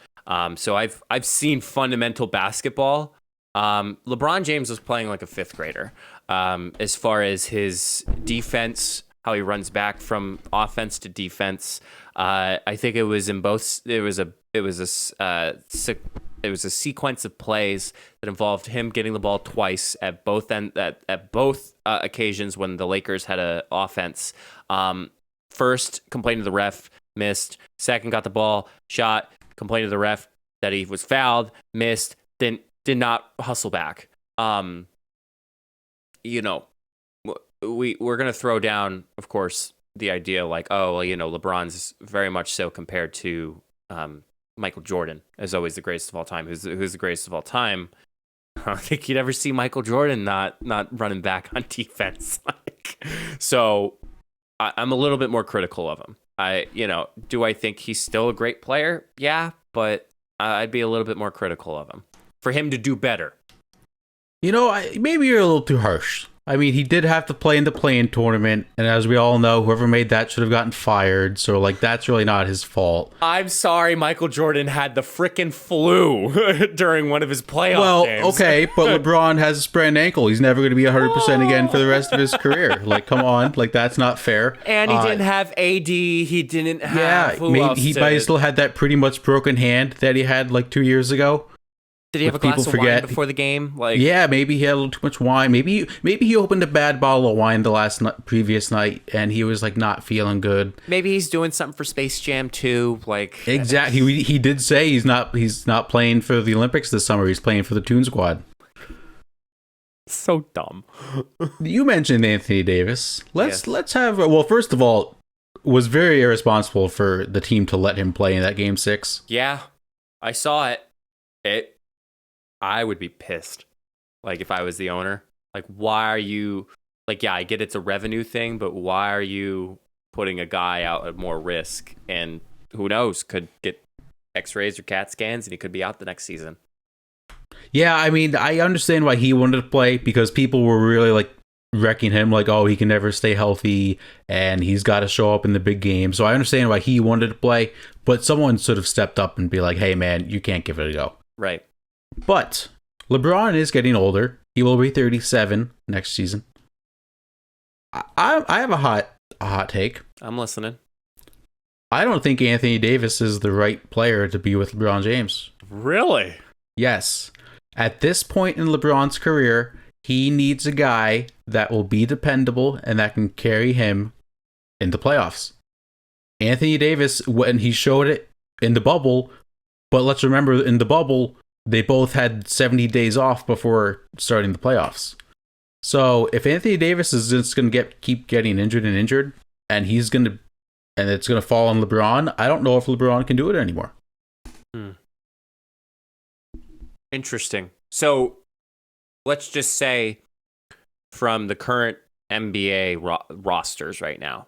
So I've seen fundamental basketball. LeBron James was playing like a fifth grader. As far as his defense, how he runs back from offense to defense. I think it was in both. It was a sequence of plays that involved him getting the ball twice at both occasions when the Lakers had an offense. First, complained to the ref, missed. Second, got the ball, shot, complained to the ref that he was fouled, missed, then did not hustle back. We're gonna throw down, of course, the idea like, oh, well, LeBron's very much so compared to Michael Jordan as always the greatest of all time. Who's the greatest of all time? I don't think you'd ever see Michael Jordan not running back on defense. So I'm a little bit more critical of him. Do I think he's still a great player? Yeah, but I'd be a little bit more critical of him for him to do better. Maybe you're a little too harsh. I mean, he did have to play in the play-in tournament, and as we all know, whoever made that should have gotten fired, so, that's really not his fault. I'm sorry Michael Jordan had the frickin' flu during one of his playoff games. Well, okay, but LeBron has a sprained ankle. He's never going to be 100% again for the rest of his career. Come on. That's not fair. And he didn't have AD. He didn't have... He might still had that pretty much broken hand that he had, 2 years ago. Did he have a glass of wine before the game? Yeah, maybe he had a little too much wine. Maybe he opened a bad bottle of wine the previous night, and he was not feeling good. Maybe he's doing something for Space Jam 2. Exactly. He did say he's not playing for the Olympics this summer. He's playing for the Toon Squad. So dumb. You mentioned Anthony Davis. Let's have. Well, first of all, was very irresponsible for the team to let him play in that Game 6. Yeah, I saw it. I would be pissed. If I was the owner. Why are you... yeah, I get it's a revenue thing, but why are you putting a guy out at more risk? And who knows, could get x-rays or CAT scans and he could be out the next season. Yeah, I mean, I understand why he wanted to play, because people were really, wrecking him, oh, he can never stay healthy, and he's got to show up in the big game. So I understand why he wanted to play, but someone sort of stepped up and be like, hey, man, you can't give it a go. Right. But LeBron is getting older. He will be 37 next season. I have a hot take. I'm listening. I don't think Anthony Davis is the right player to be with LeBron James. Really? Yes. At this point in LeBron's career, he needs a guy that will be dependable and that can carry him in the playoffs. Anthony Davis, when he showed it in the bubble, but let's remember, in the bubble, they both had 70 days off before starting the playoffs. So if Anthony Davis is just going to keep getting injured, and it's going to fall on LeBron, I don't know if LeBron can do it anymore. Interesting. So let's just say from the current NBA rosters right now,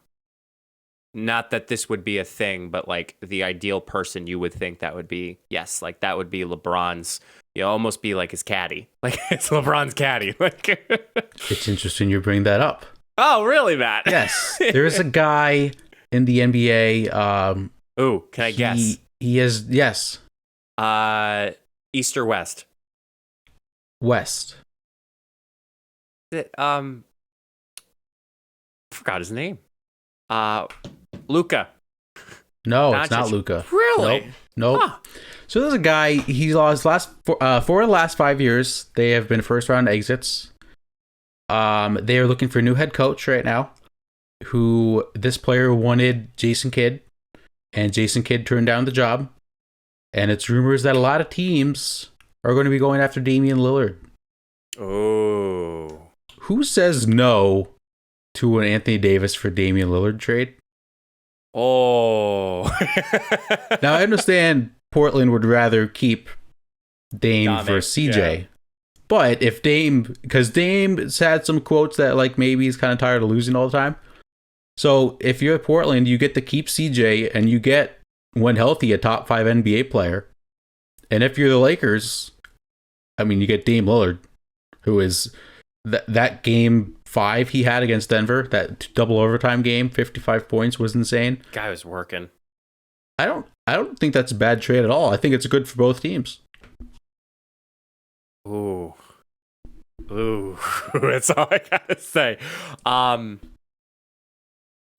not that this would be a thing, but the ideal person you would think that would be, yes, that would be LeBron's, almost be his caddy. It's LeBron's caddy. It's interesting you bring that up. Oh, really, Matt? Yes. There is a guy in the NBA. Can I guess? He is, yes. East or West? West. Forgot his name. Luka. No, it's not Luka. Really? Nope. Huh. So there's a guy. He's lost four of the last 5 years. They have been first round exits. They are looking for a new head coach right now. Who this player wanted Jason Kidd, and Jason Kidd turned down the job. And it's rumors that a lot of teams are going to be going after Damian Lillard. Oh. Who says no to an Anthony Davis for Damian Lillard trade? Oh. Now, I understand Portland would rather keep Dame for CJ. Yeah. But if because Dame's had some quotes that like maybe he's kind of tired of losing all the time. So if you're at Portland, you get to keep CJ and you get, when healthy, a top 5 NBA player. And if you're the Lakers, I mean, you get Dame Lillard, who is that game 5 he had against Denver, that double overtime game, 55 points, was insane. Guy was working. I don't think that's a bad trade at all. I think it's good for both teams. Ooh. That's all I gotta say. And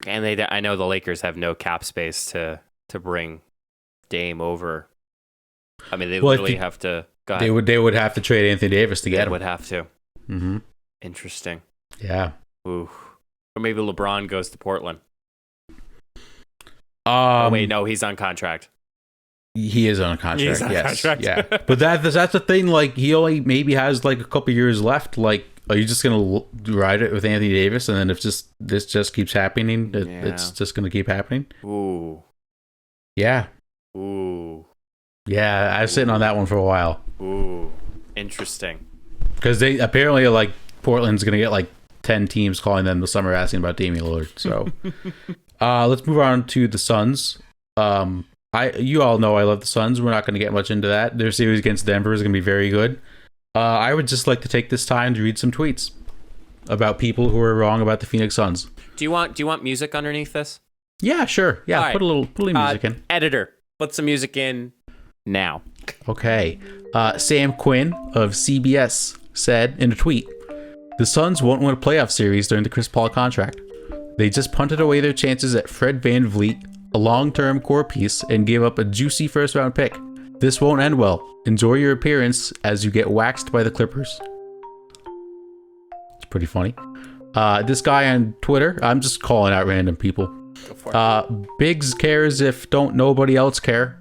I know the Lakers have no cap space to bring Dame over. I mean, they literally have to. Go ahead. They would have to trade Anthony Davis to get him. They would have to. Mm-hmm. Interesting. Yeah. Ooh. Or maybe LeBron goes to Portland. Oh wait, no, he's on contract. He is on contract. He's on contract. Yeah. But that's the thing. Like, he only maybe has like a couple years left. Like, are you just gonna ride it with Anthony Davis, and then if this just keeps happening, it's just gonna keep happening? Ooh. Yeah. Ooh. Yeah, I was sitting on that one for a while. Ooh. Interesting. Because they apparently like Portland's gonna get like 10 teams calling them this summer asking about Damian Lillard. So let's move on to the Suns. You all know I love the Suns. We're not going to get much into that. Their series against Denver is going to be very good. I would just like to take this time to read some tweets about people who are wrong about the Phoenix Suns. Do you want music underneath this? Yeah, sure. Yeah, right. put a little music in. Editor, put some music in now. Okay. Sam Quinn of CBS said in a tweet, "The Suns won't win a playoff series during the Chris Paul contract. They just punted away their chances at Fred VanVleet, a long-term core piece, and gave up a juicy first-round pick. This won't end well. Enjoy your appearance as you get waxed by the Clippers." It's pretty funny. This guy on Twitter, I'm just calling out random people. Go for it. Biggs cares if don't nobody else care.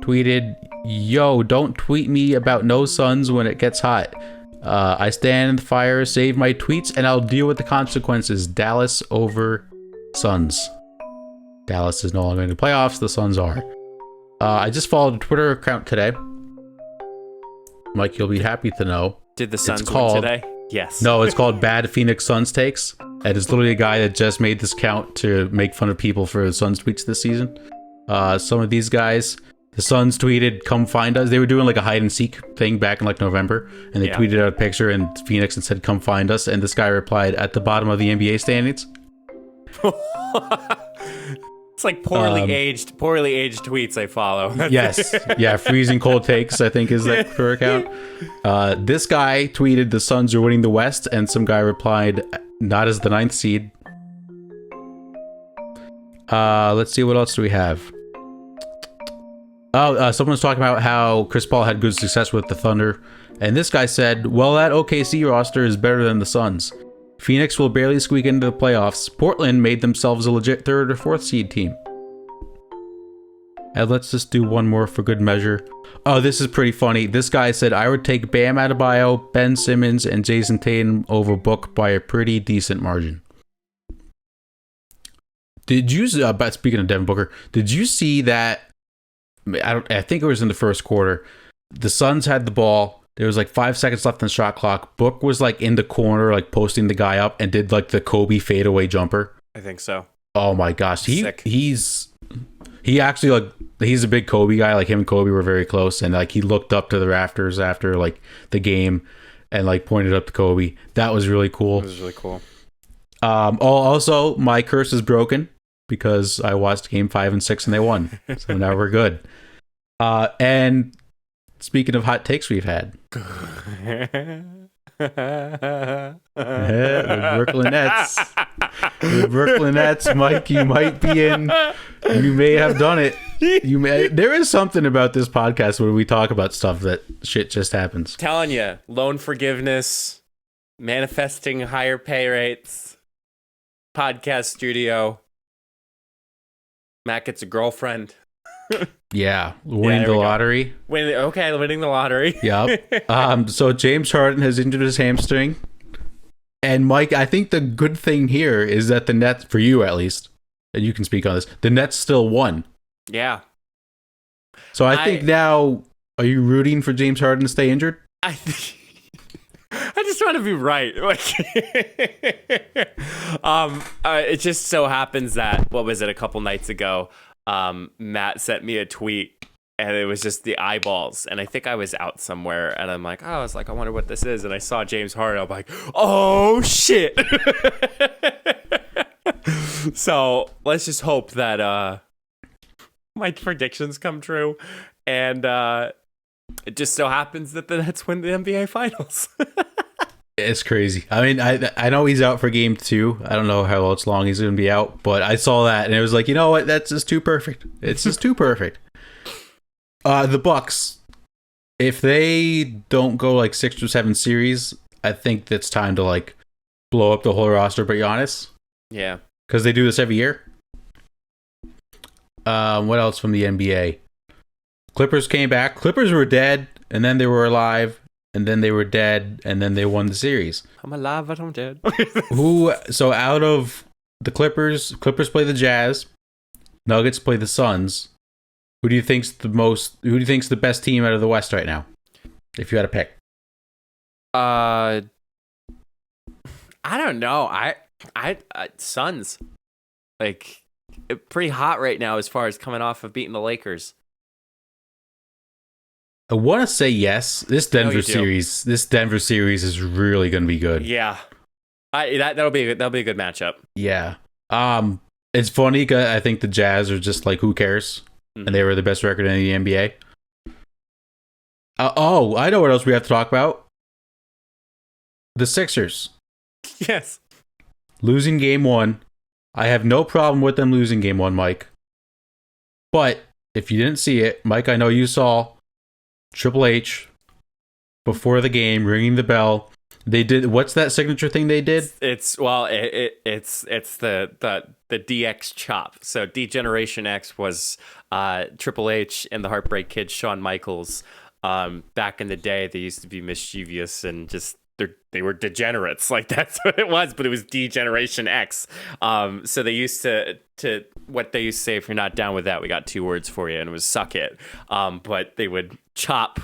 Tweeted, "Yo, don't tweet me about no Suns when it gets hot. I stand in the fire, save my tweets, and I'll deal with the consequences. Dallas over Suns." Dallas is no longer in the playoffs. The Suns are. I just followed a Twitter account today. Mike, you'll be happy to know. Did the Suns win today? Yes. No, it's called Bad Phoenix Suns Takes. And it's literally a guy that just made this account to make fun of people for the Suns tweets this season. Some of these guys, the Suns tweeted, "Come find us." They were doing like a hide and seek thing back in like November. And they tweeted out a picture in Phoenix and said, "Come find us." And this guy replied, "At the bottom of the NBA standings." It's like poorly aged tweets I follow. Yes. Yeah, freezing cold takes, I think, is that Twitter account. This guy tweeted the Suns are winning the West, and some guy replied, "Not as the 9th seed." Let's see, what else do we have? Someone's talking about how Chris Paul had good success with the Thunder, and this guy said, "Well, that OKC roster is better than the Suns. Phoenix will barely squeak into the playoffs. Portland made themselves a legit 3rd or 4th seed team." And let's just do one more for good measure. Oh, this is pretty funny. This guy said, "I would take Bam Adebayo, Ben Simmons, and Jason Tatum over Book by a pretty decent margin." Did you, speaking of Devin Booker, did you see that? I think it was in the first quarter. The Suns had the ball. There was like 5 seconds left on the shot clock. Book was like in the corner, like posting the guy up, and did like the Kobe fadeaway jumper. I think so. Oh my gosh, he actually like, he's a big Kobe guy. Like him and Kobe were very close, and like he looked up to the rafters after like the game, and like pointed up to Kobe. That was really cool. It was really cool. Also, my curse is broken because I watched Game 5 and 6 and they won, so now we're good. And speaking of hot takes we've had, The Brooklyn Nets. The Brooklyn Nets, Mike, you might be in. You may have done it. There is something about this podcast where we talk about stuff that shit just happens. Telling you, loan forgiveness, manifesting higher pay rates, podcast studio. Matt gets a girlfriend. Yeah, winning the lottery. Winning the lottery. Yep. So James Harden has injured his hamstring. And Mike, I think the good thing here is that the Nets, for you at least, and you can speak on this, the Nets still won. Yeah. So I think now, are you rooting for James Harden to stay injured? I just want to be right. It just so happens that, what was it, a couple nights ago, Matt sent me a tweet and it was just the eyeballs. And I think I was out somewhere and I'm like, I wonder what this is. And I saw James Harden. I'm like, oh shit. So let's just hope that my predictions come true. And it just so happens that the Nets win the NBA Finals. It's crazy. I mean, I know he's out for game 2. I don't know how long he's going to be out, but I saw that and it was like, you know what? That's just too perfect. It's just too perfect. The Bucks, if they don't go like 6 or 7 series, I think it's time to like blow up the whole roster. But Giannis, yeah, because they do this every year. What else from the NBA? Clippers came back. Clippers were dead, and then they were alive, and then they were dead, and then they won the series. I'm alive, but I'm dead. So out of the Clippers play the Jazz, Nuggets play the Suns. Who do you think's the best team out of the West right now? If you had to pick. I don't know. I Suns. Like, pretty hot right now as far as coming off of beating the Lakers. I want to say yes. This Denver series is really going to be good. Yeah. That'll be a good matchup. Yeah. It's funny because I think the Jazz are just like, who cares? And they were the best record in the NBA. I know what else we have to talk about. The Sixers. Yes. Losing game 1. I have no problem with them losing game 1, Mike. But if you didn't see it, Mike, I know you saw Triple H before the game ringing the bell. They did, what's that signature thing they did? It's the DX chop. So D-Generation X was Triple H and the Heartbreak Kid, Shawn Michaels. Back in the day, they used to be mischievous and just they were degenerates. Like, that's what it was, but it was D-Generation X. So they used to what they used to say, if you're not down with that, we got 2 words for you, and it was suck it. But they would chop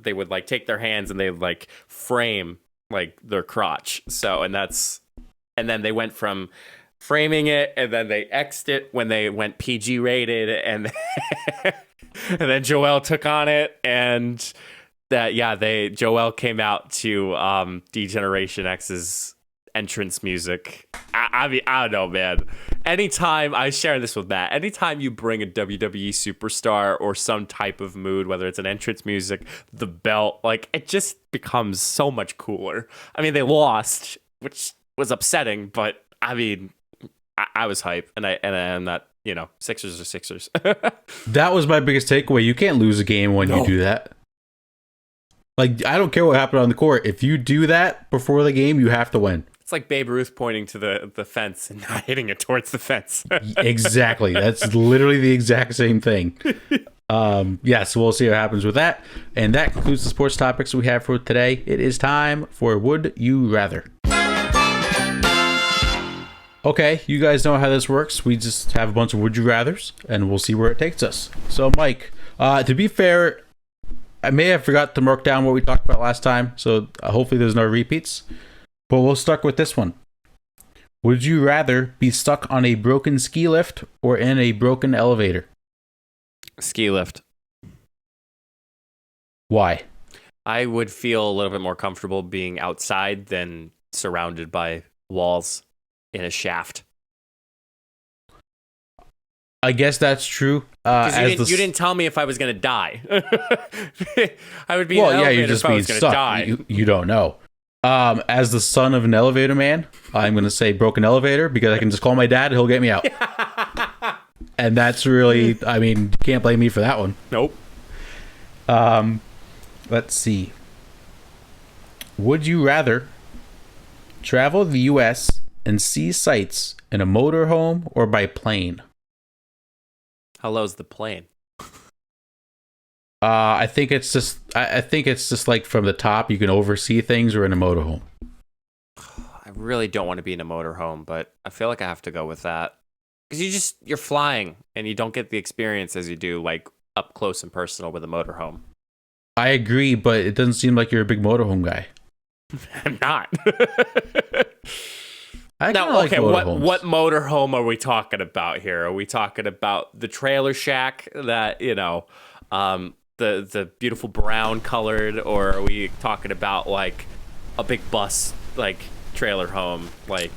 they would like take their hands and they would like frame like their crotch. So and then they went from framing it, and then they X'd it when they went PG rated, and and then Joel took on it, and Joel came out to D-Generation X's entrance music. I mean, I don't know, man. Anytime, I share this with Matt, anytime you bring a WWE superstar or some type of mood, whether it's an entrance music, the belt, like, it just becomes so much cooler. I mean, they lost, which was upsetting, but I mean, I was hype, and I'm not, Sixers are Sixers. That was my biggest takeaway. You can't lose a game when you do that. Like, I don't care what happened on the court. If you do that before the game, you have to win. It's like Babe Ruth pointing to the fence and not hitting it towards the fence. Exactly. That's literally the exact same thing. So we'll see what happens with that. And that concludes the sports topics we have for today. It is time for Would You Rather. Okay, you guys know how this works. We just have a bunch of Would You Rathers, and we'll see where it takes us. So, Mike, to be fair, I may have forgot to mark down what we talked about last time, so hopefully there's no repeats. But we'll start with this one. Would you rather be stuck on a broken ski lift or in a broken elevator? Ski lift. Why? I would feel a little bit more comfortable being outside than surrounded by walls in a shaft. I guess that's true. You didn't tell me if I was going to die. I would be in an elevator if I was going to die. You don't know. As the son of an elevator man, I'm going to say broken elevator because I can just call my dad and he'll get me out. And that's really, I mean, you can't blame me for that one. Nope. Let's see. Would you rather travel the U.S. and see sights in a motorhome or by plane? How low's the plane? I think it's just like from the top you can oversee things, or in a motorhome. I really don't want to be in a motorhome, but I feel like I have to go with that. Because you're flying and you don't get the experience as you do like up close and personal with a motorhome. I agree, but it doesn't seem like you're a big motorhome guy. I'm not. Now, okay, what motorhome are we talking about here? Are we talking about the trailer shack that, the beautiful brown colored, or are we talking about like a big bus like trailer home like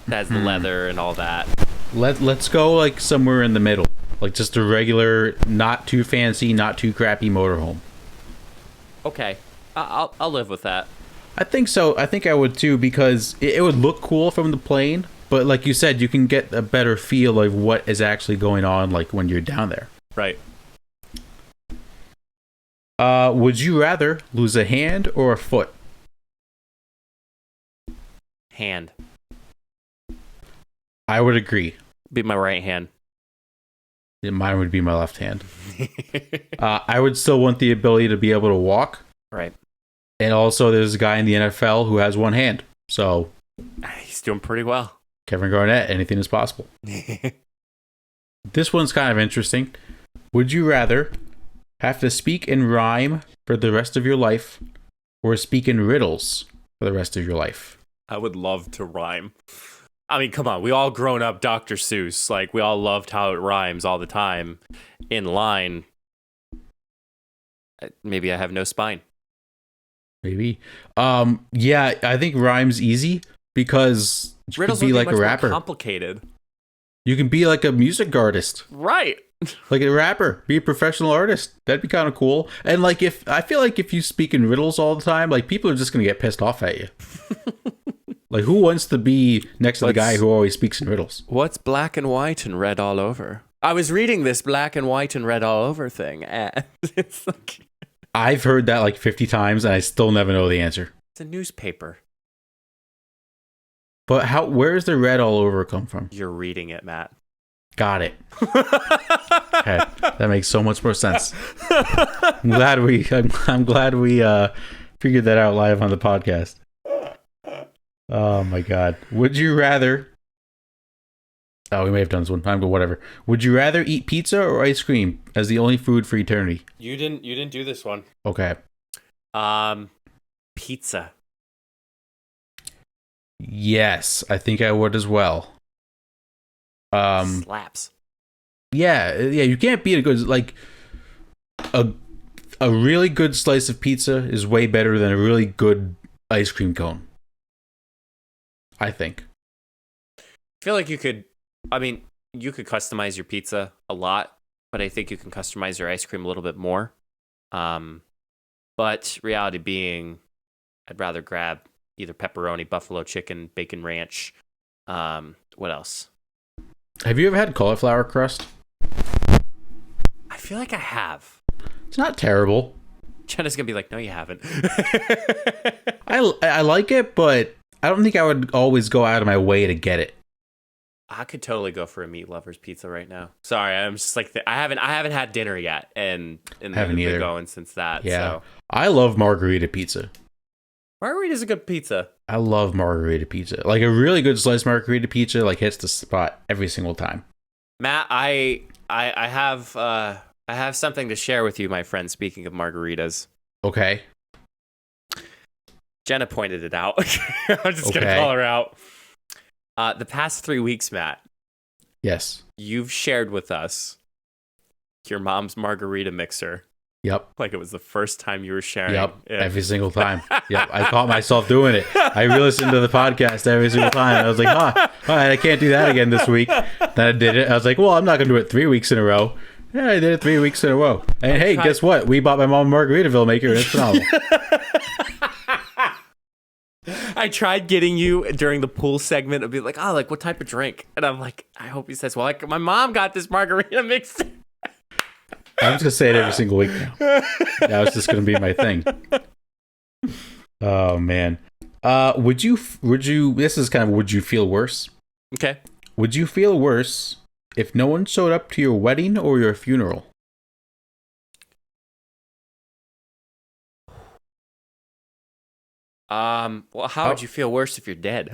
that has the leather and all that? Let's go like somewhere in the middle, like just a regular, not too fancy, not too crappy motorhome. Okay, I'll live with that. I think so. I think I would too, because it would look cool from the plane, but like you said, you can get a better feel of what is actually going on, like when you're down there. Right. Would you rather lose a hand or a foot? Hand. I would agree. Be my right hand. Yeah, mine would be my left hand. I would still want the ability to be able to walk. Right. And also, there's a guy in the NFL who has one hand. So he's doing pretty well. Kevin Garnett, anything is possible. This one's kind of interesting. Would you rather have to speak in rhyme for the rest of your life, or speak in riddles for the rest of your life? I would love to rhyme. I mean, come on. We all grown up Dr. Seuss. Like, we all loved how it rhymes all the time. In line. Maybe I have no spine. Maybe. Yeah, I think rhyme's easy because you riddles can be like a rapper. More complicated. You can be like a music artist. Right. Like a rapper. Be a professional artist. That'd be kind of cool. And like, I feel like if you speak in riddles all the time, like people are just going to get pissed off at you. Like, who wants to be next to the guy who always speaks in riddles? What's black and white and red all over? I was reading this black and white and red all over thing, and it's like... I've heard that like 50 times, and I still never know the answer. It's a newspaper. But where's the red all over come from? You're reading it, Matt. Got it. Okay, that makes so much more sense. I'm glad we figured that out live on the podcast. Oh my god. Would you rather... Oh, we may have done this one time, but whatever. Would you rather eat pizza or ice cream as the only food for eternity? You didn't do this one. Okay. Pizza. Yes, I think I would as well. Slaps. Yeah, you can't beat a good, like, a really good slice of pizza is way better than a really good ice cream cone, I think. I feel like you could customize your pizza a lot, but I think you can customize your ice cream a little bit more. But reality being, I'd rather grab either pepperoni, buffalo chicken, bacon ranch. What else? Have you ever had cauliflower crust? I feel like I have. It's not terrible. Jenna's gonna be like, no, you haven't. I like it, but I don't think I would always go out of my way to get it. I could totally go for a meat lover's pizza right now. Sorry, I'm just like I haven't had dinner yet, and haven't been either. Going since that. Yeah, so. I love margarita pizza. Margarita's a good pizza. I love margarita pizza. Like a really good sliced margarita pizza, like hits the spot every single time. Matt, I have something to share with you, my friend. Speaking of margaritas, okay. Jenna pointed it out. I'm just gonna call her out. The past 3 weeks, Matt. Yes. You've shared with us your mom's margarita mixer. Yep. Like it was the first time you were sharing. Yep. Every single time. Yep. I caught myself doing it. I re-listened to the podcast every single time. I was like, all right, I can't do that again this week. Then I did it. I was like, well, I'm not going to do it 3 weeks in a row. Yeah, I did it 3 weeks in a row. And hey, guess what? We bought my mom a Margaritaville maker and it's phenomenal. I tried getting you during the pool segment to be like, oh, like what type of drink? And I'm like, I hope he says, well, like my mom got this margarita mix. I'm just gonna say it every single week now. That was just gonna be my thing. Oh man. Would you? This is kind of would you feel worse? Okay. Would you feel worse if no one showed up to your wedding or your funeral? Well, how would you feel worse if you're dead?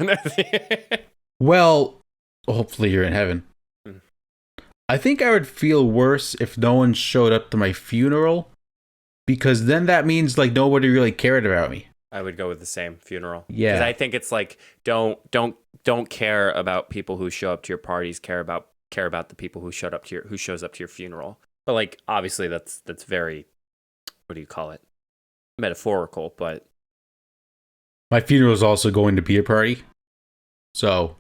Well, hopefully you're in heaven. I think I would feel worse if no one showed up to my funeral, because then that means like nobody really cared about me. I would go with the same funeral. Yeah. Because I think it's like don't care about people who show up to your parties. Care about the people who shows up to your funeral. But like obviously that's very, what do you call it? Metaphorical, but my funeral is also going to be a party, so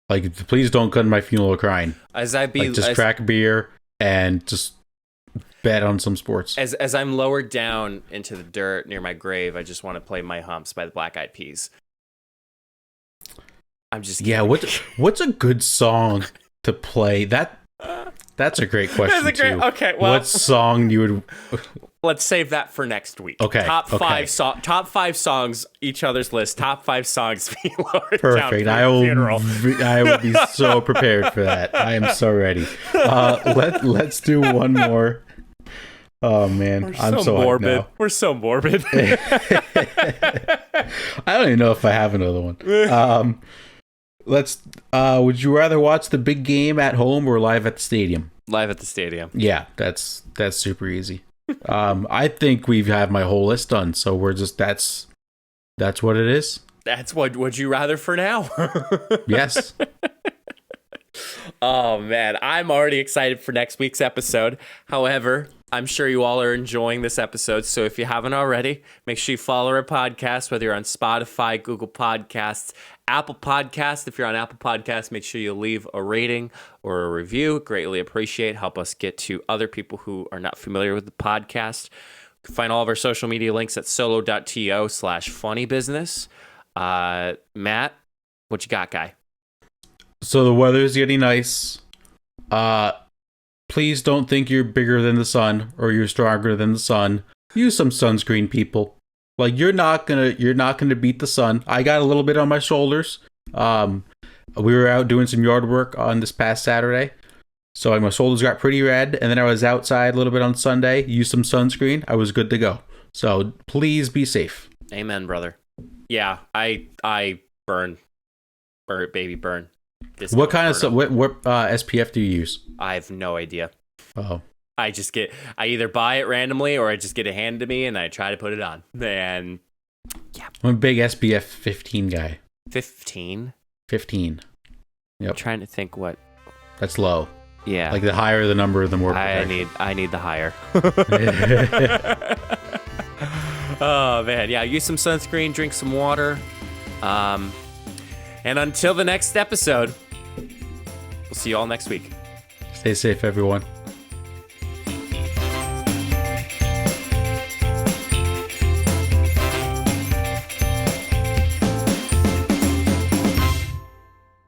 like please don't come to my funeral crying. Crack a beer and just bet on some sports. As I'm lowered down into the dirt near my grave, I just want to play My Humps by the Black Eyed Peas. I'm just kidding. Yeah. What's a good song to play? That's a great question too. Okay, well, what song you would? Let's save that for next week. Okay. Top five songs, each other's list. Top 5 songs being lowered Perfect. down for your funeral. I will be so prepared for that. I am so ready. Let's do one more. Oh man, I'm so morbid. Now. We're so morbid. I don't even know if I have another one. Would you rather watch the big game at home or live at the stadium? Live at the stadium. Yeah, that's super easy. I think we have my whole list done, so we're just that's what it is. That's what would you rather for now? Yes. Oh man, I'm already excited for next week's episode. However, I'm sure you all are enjoying this episode, so if you haven't already, make sure you follow our podcast, whether you're on Spotify, Google Podcasts, Apple Podcasts. If you're on Apple Podcasts, make sure you leave a rating or a review. Greatly appreciate. Help us get to other people who are not familiar with the podcast. You can find all of our social media links at solo.to/funnybusiness. Matt, what you got, guy? So the weather's getting nice. Please don't think you're bigger than the sun or you're stronger than the sun. Use some sunscreen, people. Like you're not gonna beat the sun. I got a little bit on my shoulders. We were out doing some yard work on this past Saturday, so my shoulders got pretty red. And then I was outside a little bit on Sunday. Used some sunscreen. I was good to go. So please be safe. Amen, brother. Yeah, I burn, baby burn. What kind of what SPF do you use? I have no idea. Oh. I either buy it randomly or I just get it handed to me and I try to put it on. And yeah. I'm a big SPF 15 guy. 15? 15. Yep. I'm trying to think what. That's low. Yeah. Like the higher the number, the more I need the higher. Oh man, yeah, use some sunscreen, drink some water. And until the next episode, we'll see you all next week. Stay safe, everyone.